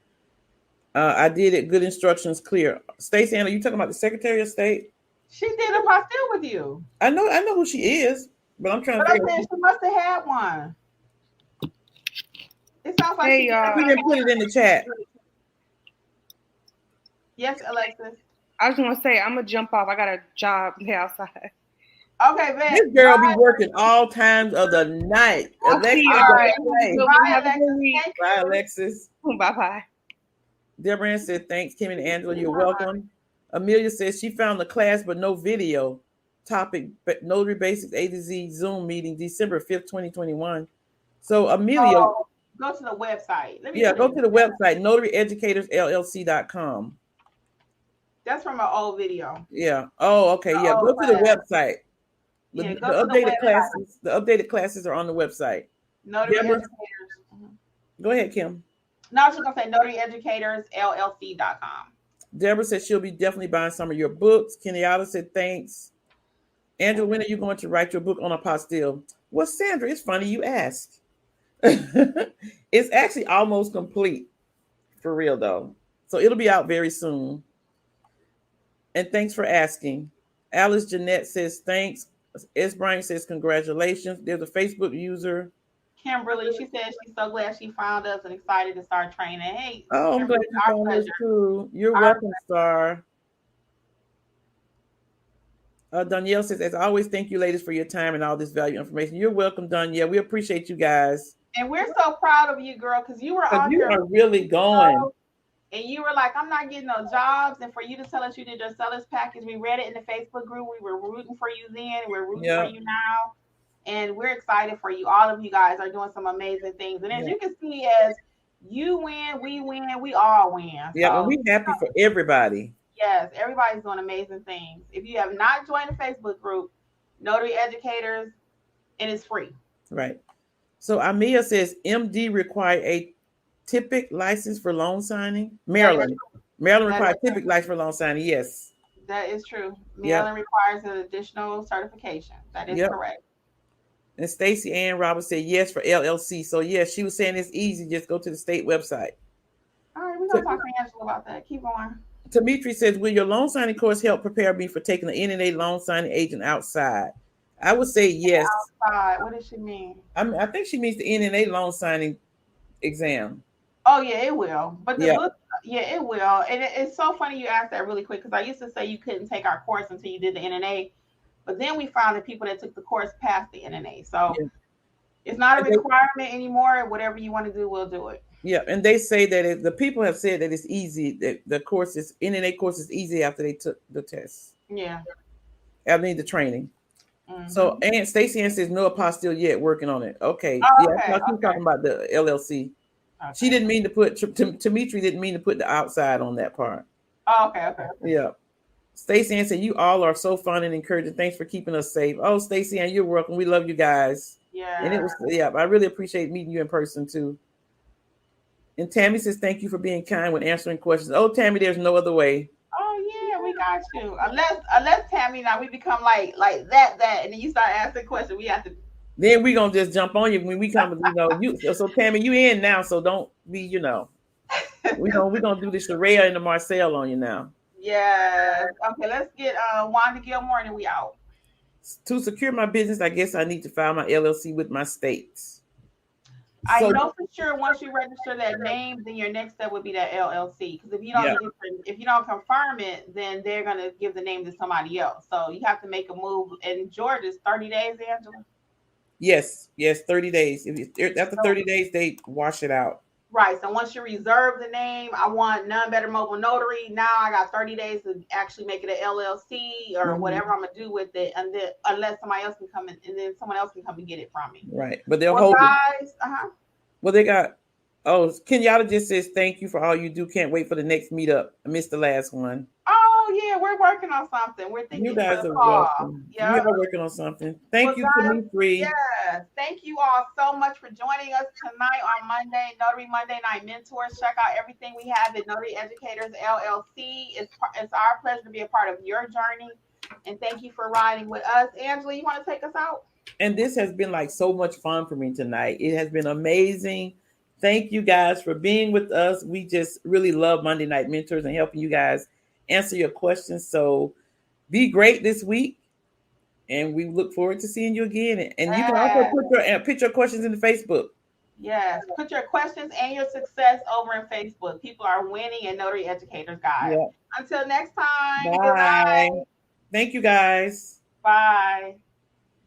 I did it. Good instructions, clear. Stacy Ann, are you talking about the Secretary of State? She did a apostille with you. I know who she is, but I'm trying to figure out. She must have had one. It sounds like we didn't put it in the chat. Yes, Alexis. I was gonna say I'm gonna jump off. I got a job outside. Okay, man. This girl be working all times of the night. Alexis, Bye, Alexis. Bye. Deborah Ann said, thanks, Kimmi and Angela. You're welcome. Amelia says she found the class but no video. Topic, Notary Basics A to Z Zoom meeting, December 5th, 2021. So Amelia. Go to the website. Go to the website, notaryeducatorsllc.com. That's from an old video. Yeah. Oh, okay. Yeah. Go to the website. The updated classes are on the website. Notary Educators. Go ahead, Kim. No, I was just gonna say notaryeducatorsllc.com. Deborah said she'll be definitely buying some of your books. Kenyatta said thanks. Angela, when are you going to write your book on apostille? Well, Sandra, it's funny you asked. It's actually almost complete, for real though. So it'll be out very soon. And thanks for asking. Alice Jeanette says thanks. S. Bryant says congratulations. There's a Facebook user. Kimberly, she says she's so glad she found us and excited to start training. Hey, I'm glad you found us too. You're welcome, Star. Danielle says, as always, thank you, ladies, for your time and all this valuable information. You're welcome, Danielle. We appreciate you guys. And we're so proud of you, girl, because you were on here. You are really going. And you were like, I'm not getting no jobs. And for you to tell us you did your sellers package, we read it in the Facebook group. We were rooting for you then. We're rooting for you now. And we're excited for you. All of you guys are doing some amazing things. And as you can see, as you win, we all win. Yeah, so, we're happy for everybody. Yes, everybody's doing amazing things. If you have not joined the Facebook group, Notary Educators, and it's free. Right. So Amia says, MD require a typic license for loan signing? Maryland requires typic license for loan signing, yes. That is true. Maryland requires an additional certification. That is correct. And Stacy Ann Roberts said yes for LLC. So yes, she was saying it's easy. Just go to the state website. All right, we're going to talk to Angela about that. Keep going. Dimitri says, will your loan signing course help prepare me for taking the NNA loan signing agent outside? I would say yes. Outside, what does she mean? I think she means the NNA loan signing exam. Oh, yeah, it will. But the book, it will. And it's so funny you asked that really quick, because I used to say you couldn't take our course until you did the NNA. But then we found that people that took the course passed the NNA. So it's not a requirement anymore. Whatever you want to do, we'll do it. Yeah, and they say that the people have said that it's easy, that the course is NNA course is easy after they took the test. Yeah. I mean the training. Mm-hmm. So Aunt Stacy Ann says no apostille yet, working on it. Okay. She's talking about the LLC. Okay. She didn't mean to put Dimitri didn't mean to put the outside on that part. Oh, okay. Yeah. Stacy Ann said, you all are so fun and encouraging. Thanks for keeping us safe. Oh, Stacy Ann, you're welcome. We love you guys. Yeah. And it was, I really appreciate meeting you in person too. And Tammy says, thank you for being kind when answering questions. Oh, Tammy, there's no other way. Oh, yeah, we got you. Unless Tammy, now we become like that, and then you start asking questions, we have to Then we gonna just jump on you when we come. So Tammy, you in now, so don't be. We gonna do the Sherelle and the Marcel on you now. Yes. Okay, let's get Wanda Gilmore and then we out. To secure my business, I guess I need to file my LLC with my states. I know for sure once you register that name, then your next step would be that LLC. Because if you don't confirm it, then they're gonna give the name to somebody else. So you have to make a move. In Georgia, it's 30 days, Angela. Yes, 30 days. After 30 days, they wash it out. Right. So once you reserve the name, I want None Better Mobile Notary. Now I got 30 days to actually make it an LLC or whatever I'm gonna do with it, and then unless somebody else can come in, and then someone else can come and get it from me. Right. But they'll hold guys. Well, they got. Oh, Kenyatta just says thank you for all you do. Can't wait for the next meetup. I missed the last one. Oh yeah, we're working on something. We're thinking you guys are welcome. Yeah, we are working on something. Thank you, Kimmi. Yes, thank you all so much for joining us tonight on Monday, Notary Monday Night Mentors. Check out everything we have at Notary Educators LLC. It's our pleasure to be a part of your journey, and thank you for riding with us. Angela, you want to take us out? And this has been like so much fun for me tonight. It has been amazing. Thank you guys for being with us. We just really love Monday Night Mentors and helping you guys answer your questions. So be great this week. And we look forward to seeing you again. And you can also put your questions in the Facebook. Yes. Put your questions and your success over in Facebook. People are winning in Notary Educators, guys. Yeah. Until next time. Bye. Good night. Thank you, guys. Bye.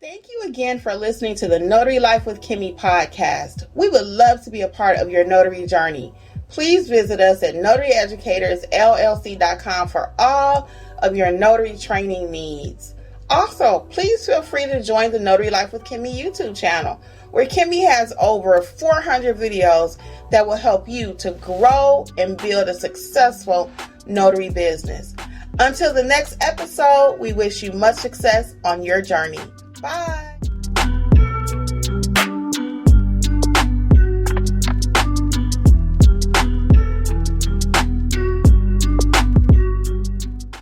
Thank you again for listening to the Notary Life with Kimmi podcast. We would love to be a part of your notary journey. Please visit us at notaryeducatorsllc.com for all of your notary training needs. Also, please feel free to join the Notary Life with Kimmi YouTube channel, where Kimmi has over 400 videos that will help you to grow and build a successful notary business. Until the next episode, we wish you much success on your journey. Bye.